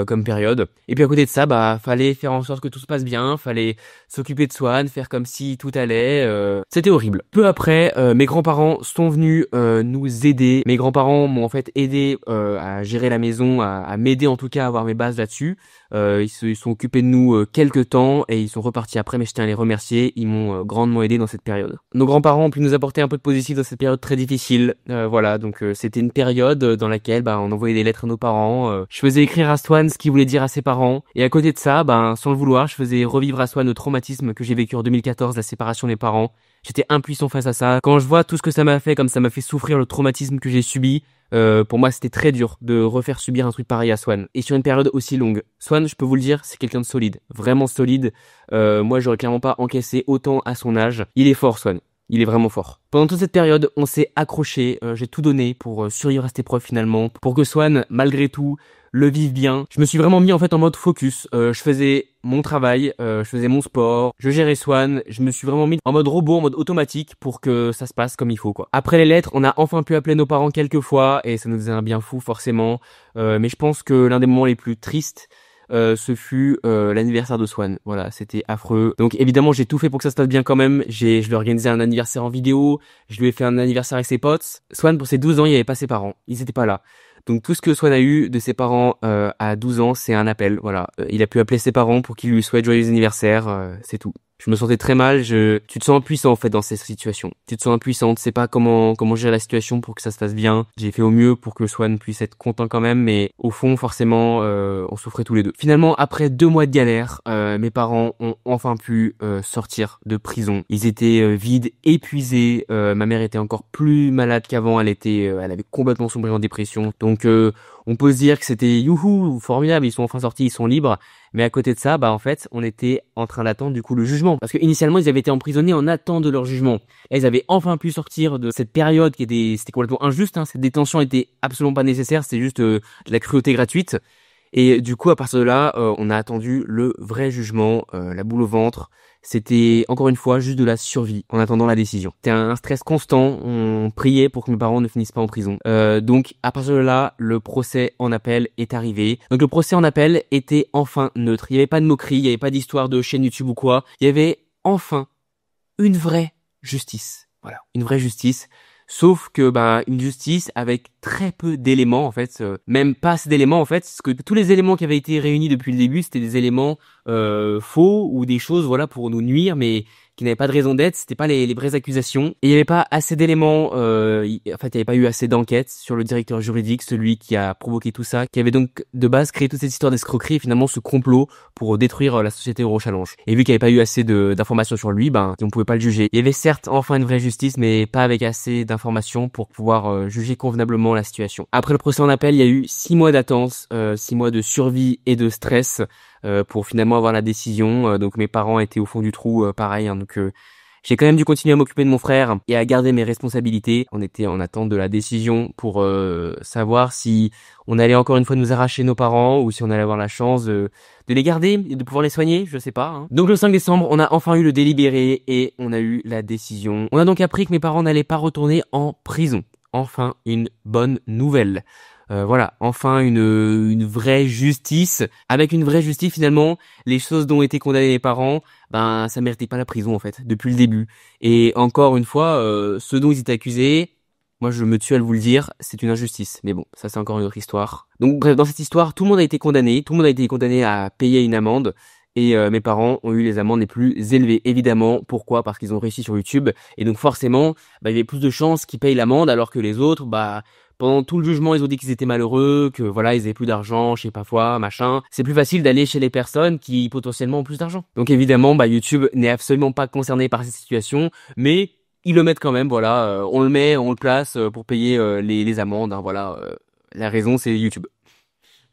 Comme période. Et puis à côté de ça, bah fallait faire en sorte que tout se passe bien, fallait s'occuper de Swan, faire comme si tout allait. C'était horrible. Peu après, mes grands-parents sont venus nous aider. Mes grands-parents m'ont en fait aidé à gérer la maison, à m'aider en tout cas à avoir mes bases là-dessus. Ils sont occupés de nous quelques temps et ils sont repartis après, mais je tiens à les remercier. Ils m'ont grandement aidé dans cette période. Nos grands-parents ont pu nous apporter un peu de positif dans cette période très difficile. Voilà, donc c'était une période dans laquelle bah, on envoyait des lettres à nos parents. Je faisais écrire à Swan ce qu'il voulait dire à ses parents. Et à côté de ça, ben, sans le vouloir, je faisais revivre à Swan le traumatisme que j'ai vécu en 2014, la séparation de mes parents. J'étais impuissant face à ça. Quand je vois tout ce que ça m'a fait, comme ça m'a fait souffrir le traumatisme que j'ai subi, pour moi c'était très dur de refaire subir un truc pareil à Swan. Et sur une période aussi longue. Swan, je peux vous le dire, c'est quelqu'un de solide. Vraiment solide. Moi j'aurais clairement pas encaissé autant à son âge. Il est fort, Swan. Il est vraiment fort. Pendant toute cette période, on s'est accroché, j'ai tout donné pour survivre à cette épreuve finalement, pour que Swan, malgré tout, le vive bien. Je me suis vraiment mis en fait en mode focus. Je faisais mon travail, je faisais mon sport, je gérais Swan. Je me suis vraiment mis en mode robot, en mode automatique pour que ça se passe comme il faut quoi. Après les lettres, on a enfin pu appeler nos parents quelques fois et ça nous faisait un bien fou forcément. Mais je pense que l'un des moments les plus tristes, ce fut l'anniversaire de Swan. Voilà, c'était affreux. Donc évidemment, j'ai tout fait pour que ça se passe bien quand même. Je lui ai organisé un anniversaire en vidéo. Je lui ai fait un anniversaire avec ses potes. Swan, pour ses 12 ans, il n'y avait pas ses parents. Ils étaient pas là. Donc tout ce que Swan a eu de ses parents à 12 ans, c'est un appel. Voilà, il a pu appeler ses parents pour qu'ils lui souhaitent joyeux anniversaire. C'est tout. Je me sentais très mal. Tu te sens impuissant en fait dans ces situations. Tu te sens impuissant. Tu sais pas comment gérer la situation pour que ça se passe bien. J'ai fait au mieux pour que Swan puisse être content quand même, mais au fond forcément, on souffrait tous les deux. Finalement, après 2 mois de galère, mes parents ont enfin pu sortir de prison. Ils étaient vides, épuisés. Ma mère était encore plus malade qu'avant. Elle avait complètement sombré en dépression. Donc on peut se dire que c'était youhou, formidable. Ils sont enfin sortis, ils sont libres. Mais à côté de ça, bah en fait, on était en train d'attendre du coup le jugement. Parce que initialement, ils avaient été emprisonnés en attente de leur jugement. Et ils avaient enfin pu sortir de cette période c'était complètement injuste, hein. Cette détention était absolument pas nécessaire, c'était juste de la cruauté gratuite. Et du coup, à partir de là, on a attendu le vrai jugement, la boule au ventre. C'était encore une fois juste de la survie en attendant la décision. C'était un stress constant. On priait pour que mes parents ne finissent pas en prison. Donc à partir de là, le procès en appel est arrivé. Donc le procès en appel était enfin neutre. Il n'y avait pas de moquerie, il n'y avait pas d'histoire de chaîne YouTube ou quoi. Il y avait enfin une vraie justice. Voilà, une vraie justice. Sauf que bah une justice avec très peu d'éléments en fait, même pas assez d'éléments en fait, parce que tous les éléments qui avaient été réunis depuis le début, c'était des éléments faux ou des choses voilà pour nous nuire, mais qui n'avaient pas de raison d'être, c'était pas les vraies accusations. Et il n'y avait pas assez d'éléments, il n'y avait pas eu assez d'enquêtes sur le directeur juridique, celui qui a provoqué tout ça, qui avait donc de base créé toute cette histoire d'escroquerie et finalement ce complot pour détruire la société Eurochallenge. Et vu qu'il n'y avait pas eu assez d'informations sur lui, on pouvait pas le juger. Il y avait certes enfin une vraie justice, mais pas avec assez d'informations pour pouvoir juger convenablement la situation. Après le procès en appel, il y a eu 6 mois d'attente, 6 mois de survie et de stress pour finalement avoir la décision. Donc mes parents étaient au fond du trou, pareil. Donc j'ai quand même dû continuer à m'occuper de mon frère et à garder mes responsabilités. On était en attente de la décision pour savoir si on allait encore une fois nous arracher nos parents ou si on allait avoir la chance de les garder et de pouvoir les soigner, je sais pas. Donc le 5 décembre, on a enfin eu le délibéré et on a eu la décision. On a donc appris que mes parents n'allaient pas retourner en prison. Enfin, une bonne nouvelle. Voilà, enfin une vraie justice. Avec une vraie justice, finalement, les choses dont étaient condamnés les parents, ça méritait pas la prison en fait, depuis le début. Et encore une fois, ce dont ils étaient accusés, moi je me tue à vous le dire, c'est une injustice. Mais bon, ça c'est encore une autre histoire. Donc bref, dans cette histoire, tout le monde a été condamné à payer une amende. Et mes parents ont eu les amendes les plus élevées, évidemment. Pourquoi? Parce qu'ils ont réussi sur YouTube. Et donc forcément, il y avait plus de chances qu'ils payent l'amende, alors que les autres, pendant tout le jugement, ils ont dit qu'ils étaient malheureux, que voilà, ils avaient plus d'argent, je sais pas quoi, machin. C'est plus facile d'aller chez les personnes qui potentiellement ont plus d'argent. Donc évidemment, YouTube n'est absolument pas concerné par cette situation, mais ils le mettent quand même, voilà. On le met, on le place pour payer les amendes, voilà. La raison, c'est YouTube.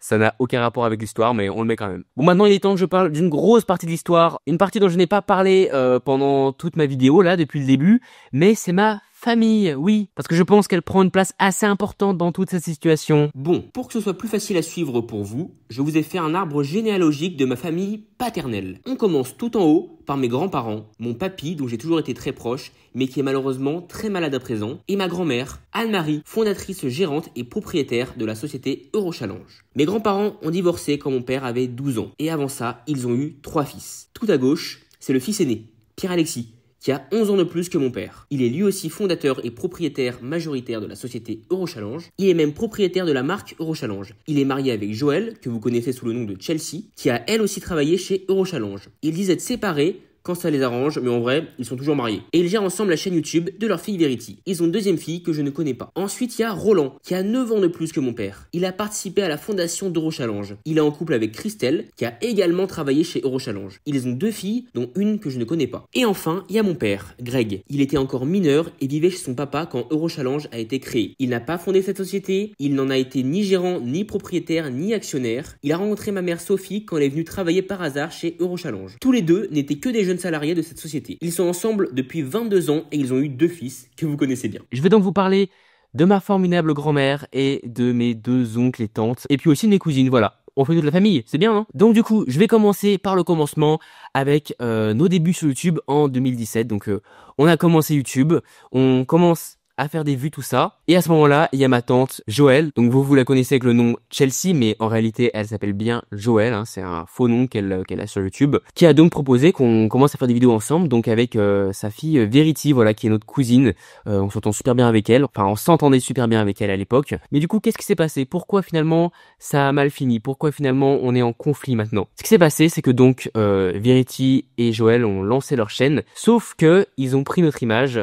Ça n'a aucun rapport avec l'histoire, mais on le met quand même. Bon, maintenant, il est temps que je parle d'une grosse partie de l'histoire. Une partie dont je n'ai pas parlé pendant toute ma vidéo, là, depuis le début. Mais c'est ma famille, oui. Parce que je pense qu'elle prend une place assez importante dans toute cette situation. Bon, pour que ce soit plus facile à suivre pour vous, je vous ai fait un arbre généalogique de ma famille paternelle. On commence tout en haut par mes grands-parents, mon papy, dont j'ai toujours été très proche, mais qui est malheureusement très malade à présent, et ma grand-mère, Anne-Marie, fondatrice, gérante et propriétaire de la société Eurochallenge. Mes grands-parents ont divorcé quand mon père avait 12 ans, et avant ça, ils ont eu 3 fils. Tout à gauche, c'est le fils aîné, Pierre-Alexis, qui a 11 ans de plus que mon père. Il est lui aussi fondateur et propriétaire majoritaire de la société Eurochallenge. Il est même propriétaire de la marque Eurochallenge. Il est marié avec Joëlle, que vous connaissez sous le nom de Chelsea, qui a elle aussi travaillé chez Eurochallenge. Ils disent être séparés quand ça les arrange, mais en vrai, ils sont toujours mariés. Et ils gèrent ensemble la chaîne YouTube de leur fille Verity. Ils ont une deuxième fille que je ne connais pas. Ensuite, il y a Roland, qui a 9 ans de plus que mon père. Il a participé à la fondation d'Eurochallenge. Il est en couple avec Christelle, qui a également travaillé chez Eurochallenge. Ils ont 2 filles, dont une que je ne connais pas. Et enfin, il y a mon père, Greg. Il était encore mineur et vivait chez son papa quand Eurochallenge a été créé. Il n'a pas fondé cette société, il n'en a été ni gérant, ni propriétaire, ni actionnaire. Il a rencontré ma mère Sophie quand elle est venue travailler par hasard chez Eurochallenge. Tous les deux n'étaient que des jeunes salariés de cette société. Ils sont ensemble depuis 22 ans et ils ont eu 2 fils que vous connaissez bien. Je vais donc vous parler de ma formidable grand-mère et de mes 2 oncles et tantes et puis aussi de mes cousines, voilà. On fait toute la famille, c'est bien, non? Donc du coup, je vais commencer par le commencement avec nos débuts sur YouTube en 2017. Donc on a commencé YouTube, on commence à faire des vues, tout ça. Et à ce moment-là, il y a ma tante Joëlle. Donc vous la connaissez avec le nom Chelsea, mais en réalité, elle s'appelle bien Joëlle. C'est un faux nom qu'elle a sur YouTube. Qui a donc proposé qu'on commence à faire des vidéos ensemble, donc avec sa fille Verity, voilà, qui est notre cousine. On s'entend super bien avec elle. Enfin, on s'entendait super bien avec elle à l'époque. Mais du coup, qu'est-ce qui s'est passé? Pourquoi finalement ça a mal fini? Pourquoi finalement on est en conflit maintenant? Ce qui s'est passé, c'est que donc Verity et Joëlle ont lancé leur chaîne, sauf que ils ont pris notre image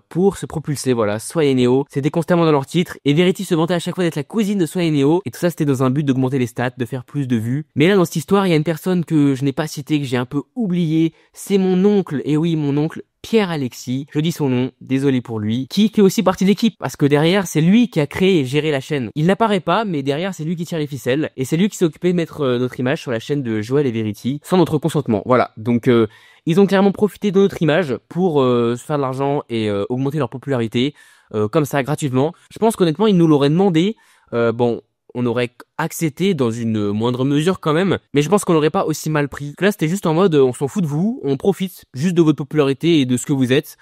pour se propulser, voilà. Soyez Néo, c'était constamment dans leur titre, et Verity se vantait à chaque fois d'être la cousine de Soyez Néo, et tout ça c'était dans un but d'augmenter les stats, de faire plus de vues. Mais là dans cette histoire, il y a une personne que je n'ai pas citée, que j'ai un peu oublié, c'est mon oncle, et oui mon oncle, Pierre-Alexis, je dis son nom, désolé pour lui, qui fait aussi partie de l'équipe, parce que derrière c'est lui qui a créé et géré la chaîne. Il n'apparaît pas, mais derrière c'est lui qui tire les ficelles, et c'est lui qui s'est occupé de mettre notre image sur la chaîne de Joëlle et Verity, sans notre consentement, voilà. Donc ils ont clairement profité de notre image pour se faire de l'argent et augmenter leur popularité, comme ça, gratuitement. Je pense qu'honnêtement, ils nous l'auraient demandé, bon, on aurait accepté dans une moindre mesure quand même, mais je pense qu'on l'aurait pas aussi mal pris. Là, c'était juste en mode, on s'en fout de vous, on profite juste de votre popularité et de ce que vous êtes,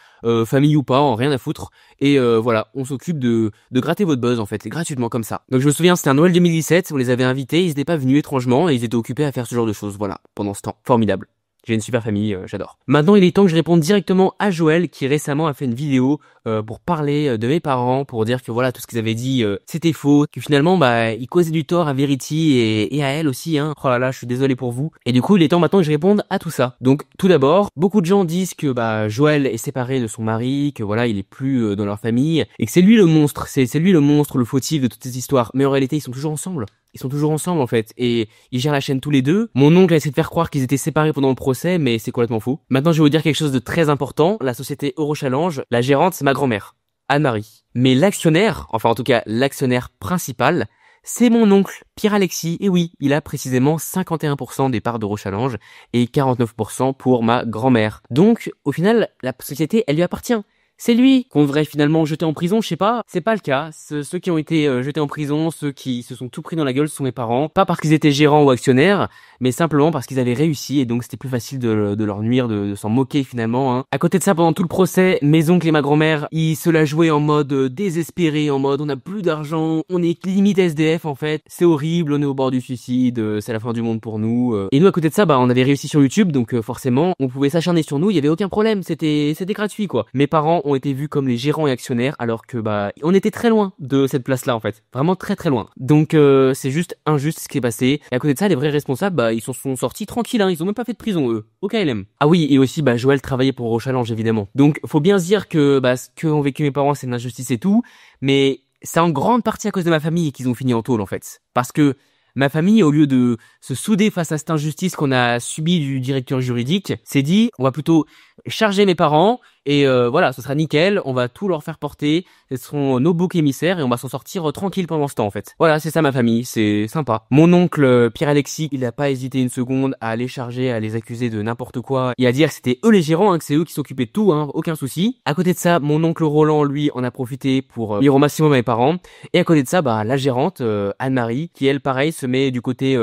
famille ou pas, rien à foutre, et voilà, on s'occupe de gratter votre buzz en fait, gratuitement comme ça. Donc je me souviens, c'était un Noël 2017, on les avait invités, ils étaient pas venus étrangement, et ils étaient occupés à faire ce genre de choses, voilà, pendant ce temps. Formidable. J'ai une super famille, j'adore. Maintenant, il est temps que je réponde directement à Joël qui récemment a fait une vidéo pour parler de mes parents, pour dire que voilà, tout ce qu'ils avaient dit, c'était faux, que finalement, bah, ils causaient du tort à Verity et à elle aussi, hein. Oh là là, je suis désolé pour vous. Et du coup, il est temps maintenant que je réponde à tout ça. Donc, tout d'abord, beaucoup de gens disent que bah Joël est séparé de son mari, que voilà, il est plus dans leur famille, et que c'est lui le monstre, c'est lui le monstre, le fautif de toutes ces histoires. Mais en réalité, ils sont toujours ensemble. Ils sont toujours ensemble en fait, et ils gèrent la chaîne tous les deux. Mon oncle a essayé de faire croire qu'ils étaient séparés pendant le procès, mais c'est complètement faux. Maintenant, je vais vous dire quelque chose de très important. La société Eurochallenge, la gérante, c'est ma grand-mère, Anne-Marie. Mais l'actionnaire, enfin en tout cas l'actionnaire principal, c'est mon oncle, Pierre-Alexis. Et oui, il a précisément 51% des parts d'Eurochallenge et 49% pour ma grand-mère. Donc, au final, la société, elle lui appartient. C'est lui qu'on devrait finalement jeter en prison, je sais pas. C'est pas le cas. Ceux qui ont été jetés en prison, ceux qui se sont tout pris dans la gueule, ce sont mes parents. Pas parce qu'ils étaient gérants ou actionnaires, mais simplement parce qu'ils avaient réussi et donc c'était plus facile de leur nuire, de s'en moquer finalement. Hein. À côté de ça, pendant tout le procès, mes oncles et ma grand-mère, ils se la jouaient en mode désespéré, en mode on a plus d'argent, on est limite SDF en fait. C'est horrible, on est au bord du suicide, c'est la fin du monde pour nous. Et nous, à côté de ça, bah on avait réussi sur YouTube, donc forcément, on pouvait s'acharner sur nous, il y avait aucun problème, c'était gratuit quoi. Mes parents ont été vus comme les gérants et actionnaires alors que bah on était très loin de cette place-là en fait, vraiment très très loin. Donc c'est juste injuste ce qui est passé. Et à côté de ça, les vrais responsables, bah ils sont sortis tranquilles, hein, ils ont même pas fait de prison eux. Au KLM. Ah oui, et aussi bah Joël travaillait pour Eurochallenge évidemment. Donc faut bien se dire que bah ce qu'ont vécu mes parents c'est une injustice et tout, mais c'est en grande partie à cause de ma famille qu'ils ont fini en tôle en fait, parce que ma famille, au lieu de se souder face à cette injustice qu'on a subie du directeur juridique, s'est dit, on va plutôt charger mes parents et voilà, ce sera nickel, on va tout leur faire porter, ce seront nos boucs émissaires et on va s'en sortir tranquille pendant ce temps en fait. Voilà, c'est ça ma famille, c'est sympa. Mon oncle Pierre-Alexis, il a pas hésité une seconde à les charger, à les accuser de n'importe quoi et à dire que c'était eux les gérants, hein, que c'est eux qui s'occupaient de tout, hein, aucun souci. À côté de ça, mon oncle Roland, lui, en a profité pour lire au maximum à mes parents. Et à côté de ça, bah la gérante, Anne-Marie, qui elle, pareil, se met du côté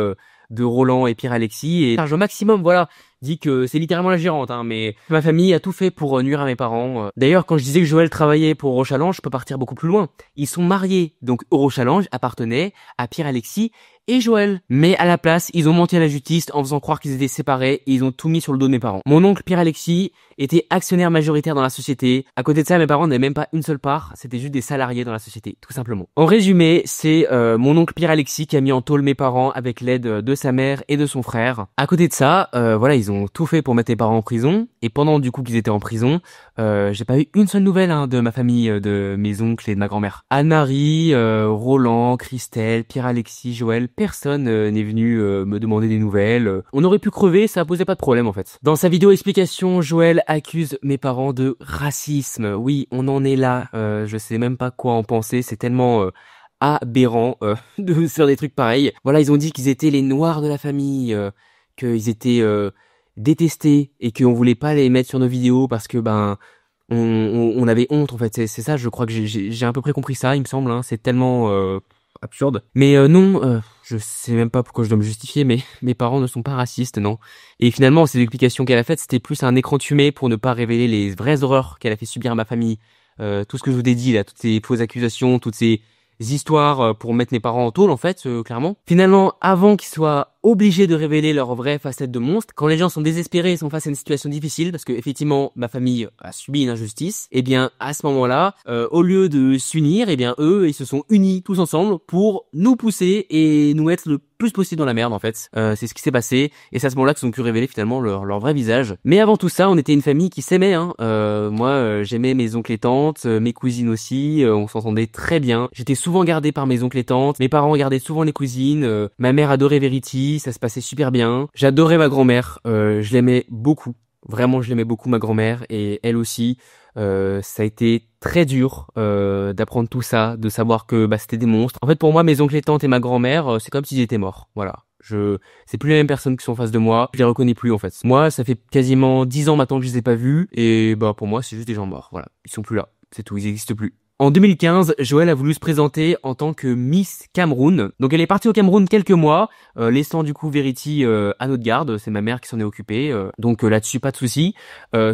de Roland et Pierre-Alexis et charge au maximum, voilà. Dit que c'est littéralement la gérante, hein, mais ma famille a tout fait pour nuire à mes parents. D'ailleurs, quand je disais que Joël travaillait pour Eurochallenge, je peux partir beaucoup plus loin. Ils sont mariés, donc Eurochallenge appartenait à Pierre-Alexis et Joël. Mais à la place, ils ont menti à la justice en faisant croire qu'ils étaient séparés et ils ont tout mis sur le dos de mes parents. Mon oncle Pierre-Alexis était actionnaire majoritaire dans la société. À côté de ça, mes parents n'avaient même pas une seule part, c'était juste des salariés dans la société, tout simplement. En résumé, c'est mon oncle Pierre-Alexis qui a mis en tôle mes parents avec l'aide de sa mère et de son frère. À côté de ça, voilà, ils ont tout fait pour mettre mes parents en prison. Et pendant du coup qu'ils étaient en prison, j'ai pas eu une seule nouvelle hein, de ma famille, de mes oncles et de ma grand-mère. Anne-Marie, Roland, Christelle, Pierre-Alexis, Joël, personne n'est venu me demander des nouvelles. On aurait pu crever, ça posait pas de problème en fait. Dans sa vidéo explication, Joël accuse mes parents de racisme. Oui, on en est là. Je sais même pas quoi en penser. C'est tellement aberrant de faire des trucs pareils. Voilà, ils ont dit qu'ils étaient les noirs de la famille, qu'ils étaient détestés et qu'on voulait pas les mettre sur nos vidéos parce que ben on avait honte en fait. C'est ça, je crois que j'ai à peu près compris ça, il me semble. Hein. C'est tellement absurde. Mais non, je sais même pas pourquoi je dois me justifier, mais mes parents ne sont pas racistes, non. Et finalement, ces explications qu'elle a faites, c'était plus un écran de fumée pour ne pas révéler les vraies horreurs qu'elle a fait subir à ma famille. Tout ce que je vous ai dit là, toutes ces fausses accusations, toutes ces histoires pour mettre mes parents en tôle en fait, clairement. Finalement, avant qu'ils soient obligés de révéler leur vraie facette de monstre, quand les gens sont désespérés et sont face à une situation difficile, parce que effectivement ma famille a subi une injustice, et bien à ce moment-là, au lieu de s'unir, et bien eux ils se sont unis tous ensemble pour nous pousser et nous mettre le plus possible dans la merde en fait. C'est ce qui s'est passé et c'est à ce moment-là qu'ils ont pu révéler finalement leur vrai visage. Mais avant tout ça, on était une famille qui s'aimait. Hein. Moi, j'aimais mes oncles et tantes, mes cousines aussi. On s'entendait très bien. J'étais souvent gardé par mes oncles et tantes. Mes parents gardaient souvent les cousines. Ma mère adorait Verity, ça se passait super bien. J'adorais ma grand-mère. Je l'aimais beaucoup. Vraiment, je l'aimais beaucoup ma grand-mère et elle aussi. Ça a été très dur d'apprendre tout ça, de savoir que bah, c'était des monstres. En fait, pour moi, mes oncles et tantes et ma grand-mère, c'est comme s'ils étaient morts. Voilà. C'est plus les mêmes personnes qui sont en face de moi. Je les reconnais plus en fait. Moi, ça fait quasiment 10 ans maintenant que je les ai pas vus et bah pour moi, c'est juste des gens morts. Voilà. Ils sont plus là. C'est tout. Ils existent plus. En 2015, Joël a voulu se présenter en tant que Miss Cameroun. Donc elle est partie au Cameroun quelques mois, laissant du coup Verity à notre garde. C'est ma mère qui s'en est occupée. Donc là-dessus, pas de souci.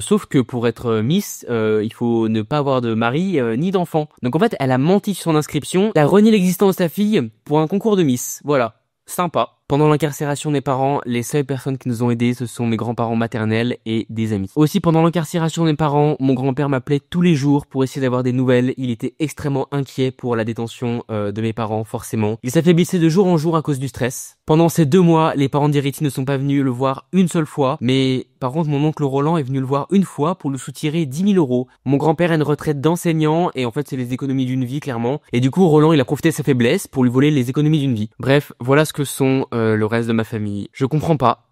Sauf que pour être Miss, il faut ne pas avoir de mari ni d'enfant. Donc en fait, elle a menti sur son inscription. Elle a renié l'existence de sa fille pour un concours de Miss. Voilà. Sympa. Pendant l'incarcération de mes parents, les seules personnes qui nous ont aidés, ce sont mes grands-parents maternels et des amis. Aussi, pendant l'incarcération de mes parents, mon grand-père m'appelait tous les jours pour essayer d'avoir des nouvelles. Il était extrêmement inquiet pour la détention de mes parents, forcément. Il s'affaiblissait de jour en jour à cause du stress. Pendant ces 2 mois, les parents d'Iriti ne sont pas venus le voir une seule fois, mais par contre, mon oncle Roland est venu le voir une fois pour lui soutirer 10 000 €. Mon grand-père a une retraite d'enseignant et en fait, c'est les économies d'une vie, clairement. Et du coup, Roland, il a profité de sa faiblesse pour lui voler les économies d'une vie. Bref, voilà ce que sont le reste de ma famille. Je comprends pas.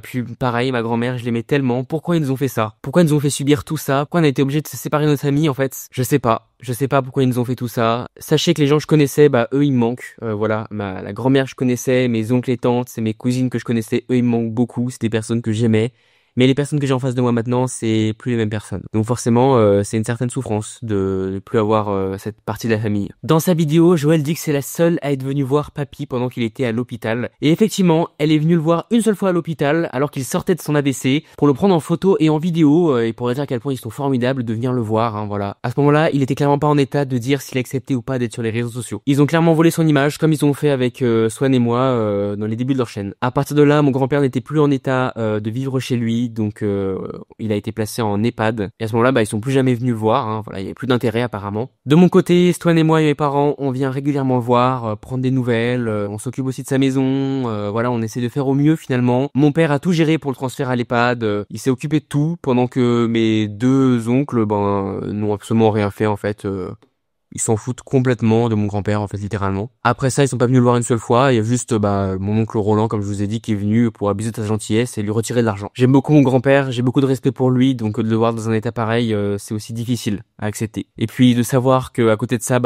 Puis pareil, ma grand-mère, je l'aimais tellement. Pourquoi ils nous ont fait ça? Pourquoi ils nous ont fait subir tout ça? Pourquoi on a été obligés de se séparer de notre famille, en fait? Je sais pas. Je sais pas pourquoi ils nous ont fait tout ça. Sachez que les gens que je connaissais, eux, ils me manquent. Voilà, la grand-mère que je connaissais, mes oncles et tantes, c'est mes cousines que je connaissais, eux, ils me manquent beaucoup. C'est des personnes que j'aimais. Mais les personnes que j'ai en face de moi maintenant, c'est plus les mêmes personnes. Donc forcément, c'est une certaine souffrance de ne plus avoir cette partie de la famille. Dans sa vidéo, Joël dit que c'est la seule à être venue voir papy pendant qu'il était à l'hôpital. Et effectivement, elle est venue le voir une seule fois à l'hôpital, alors qu'il sortait de son AVC, pour le prendre en photo et en vidéo, et pour dire à quel point ils sont formidables de venir le voir, hein, voilà. À ce moment-là, il était clairement pas en état de dire s'il acceptait ou pas d'être sur les réseaux sociaux. Ils ont clairement volé son image, comme ils ont fait avec Swan et moi dans les débuts de leur chaîne. À partir de là, mon grand-père n'était plus en état de vivre chez lui, donc il a été placé en EHPAD. Et à ce moment-là, ils sont plus jamais venus le voir, hein, voilà, il y avait plus d'intérêt apparemment. De mon côté, Swan et moi et mes parents, on vient régulièrement le voir, prendre des nouvelles, on s'occupe aussi de sa maison, voilà, on essaie de faire au mieux finalement. Mon père a tout géré pour le transfert à l'EHPAD, il s'est occupé de tout, pendant que mes 2 oncles, n'ont absolument rien fait en fait. Ils s'en foutent complètement de mon grand-père, en fait, littéralement. Après ça, ils sont pas venus le voir une seule fois. Il y a juste, mon oncle Roland, comme je vous ai dit, qui est venu pour abuser de sa gentillesse et lui retirer de l'argent. J'aime beaucoup mon grand-père, j'ai beaucoup de respect pour lui, donc de le voir dans un état pareil, c'est aussi difficile à accepter. Et puis, de savoir que à côté de ça,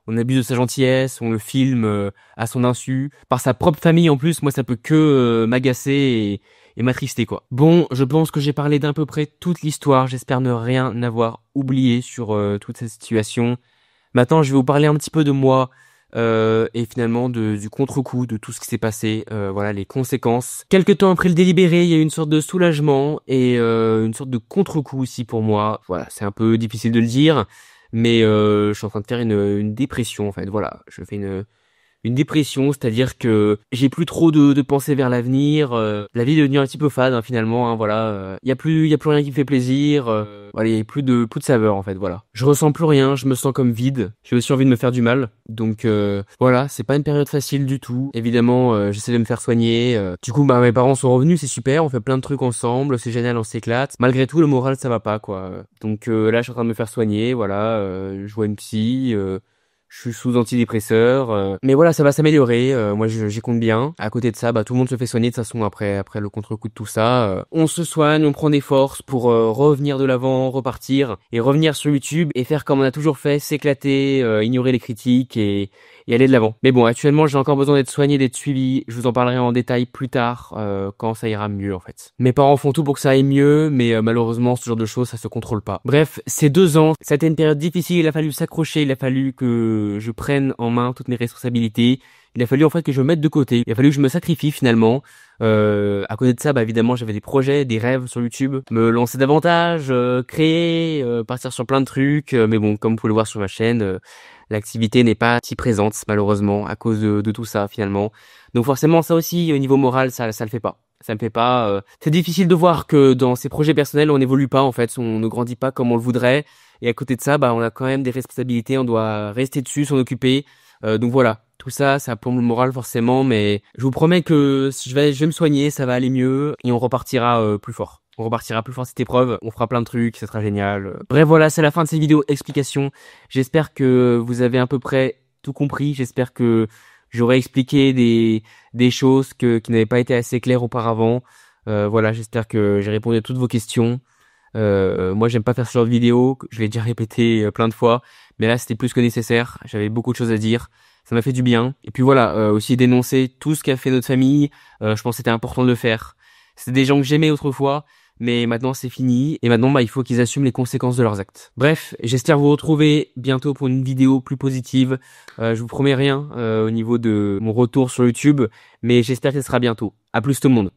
on abuse de sa gentillesse, on le filme à son insu, par sa propre famille en plus, moi, ça peut que m'agacer et m'attrister, quoi. Bon, je pense que j'ai parlé d'à peu près toute l'histoire. J'espère ne rien avoir oublié sur toute cette situation. Maintenant, je vais vous parler un petit peu de moi et finalement du contre-coup de tout ce qui s'est passé, voilà les conséquences. Quelque temps après le délibéré, il y a eu une sorte de soulagement et une sorte de contre-coup aussi pour moi. Voilà, c'est un peu difficile de le dire, mais je suis en train de faire une dépression en fait. Voilà, je fais une dépression, c'est-à-dire que j'ai plus trop de pensées vers l'avenir, la vie est devenue un petit peu fade, hein, finalement, hein, voilà, y a plus rien qui me fait plaisir, voilà, y a plus de saveur en fait, voilà. Je ressens plus rien, je me sens comme vide, j'ai aussi envie de me faire du mal. Donc voilà, c'est pas une période facile du tout. Évidemment, j'essaie de me faire soigner. Du coup, mes parents sont revenus, c'est super, on fait plein de trucs ensemble, c'est génial, on s'éclate. Malgré tout, le moral ça va pas quoi. Donc là, je suis en train de me faire soigner, voilà, je vois une psy, je suis sous antidépresseur, mais voilà, ça va s'améliorer. Moi, j'y compte bien. À côté de ça, tout le monde se fait soigner de toute façon après le contre-coup de tout ça. On se soigne, on prend des forces pour revenir de l'avant, repartir et revenir sur YouTube et faire comme on a toujours fait, s'éclater, ignorer les critiques et aller de l'avant. Mais bon, actuellement, j'ai encore besoin d'être soigné, d'être suivi. Je vous en parlerai en détail plus tard, quand ça ira mieux en fait. Mes parents font tout pour que ça aille mieux, mais malheureusement, ce genre de choses, ça se contrôle pas. Bref, ces 2 ans, ça a été une période difficile. Il a fallu s'accrocher, il a fallu que je prenne en main toutes mes responsabilités. Il a fallu en fait que je me mette de côté. Il a fallu que je me sacrifie finalement. À côté de ça, évidemment, j'avais des projets, des rêves sur YouTube, me lancer davantage, créer, partir sur plein de trucs. Mais bon, comme vous pouvez le voir sur ma chaîne, l'activité n'est pas si présente malheureusement à cause de tout ça finalement. Donc forcément, ça aussi au niveau moral, ça le fait pas. Ça me fait pas. C'est difficile de voir que dans ces projets personnels, on n'évolue pas en fait, on ne grandit pas comme on le voudrait. Et à côté de ça, on a quand même des responsabilités, on doit rester dessus, s'en occuper. Donc voilà, tout ça, ça plombe le moral forcément, mais je vous promets que je vais me soigner, ça va aller mieux et on repartira plus fort. On repartira plus fort cette épreuve, on fera plein de trucs, ça sera génial. Bref, voilà, c'est la fin de cette vidéo explication. J'espère que vous avez à peu près tout compris, j'espère que j'aurais expliqué des choses qui n'avaient pas été assez claires auparavant. Voilà, j'espère que j'ai répondu à toutes vos questions. Moi, j'aime pas faire ce genre de vidéo, je l'ai déjà répété plein de fois, mais là, c'était plus que nécessaire. J'avais beaucoup de choses à dire. Ça m'a fait du bien. Et puis voilà, aussi dénoncer tout ce qu'a fait notre famille. Je pense que c'était important de le faire. C'était des gens que j'aimais autrefois, mais maintenant c'est fini. Et maintenant, il faut qu'ils assument les conséquences de leurs actes. Bref, j'espère vous retrouver bientôt pour une vidéo plus positive. Je vous promets rien au niveau de mon retour sur YouTube, mais j'espère que ce sera bientôt. À plus tout le monde.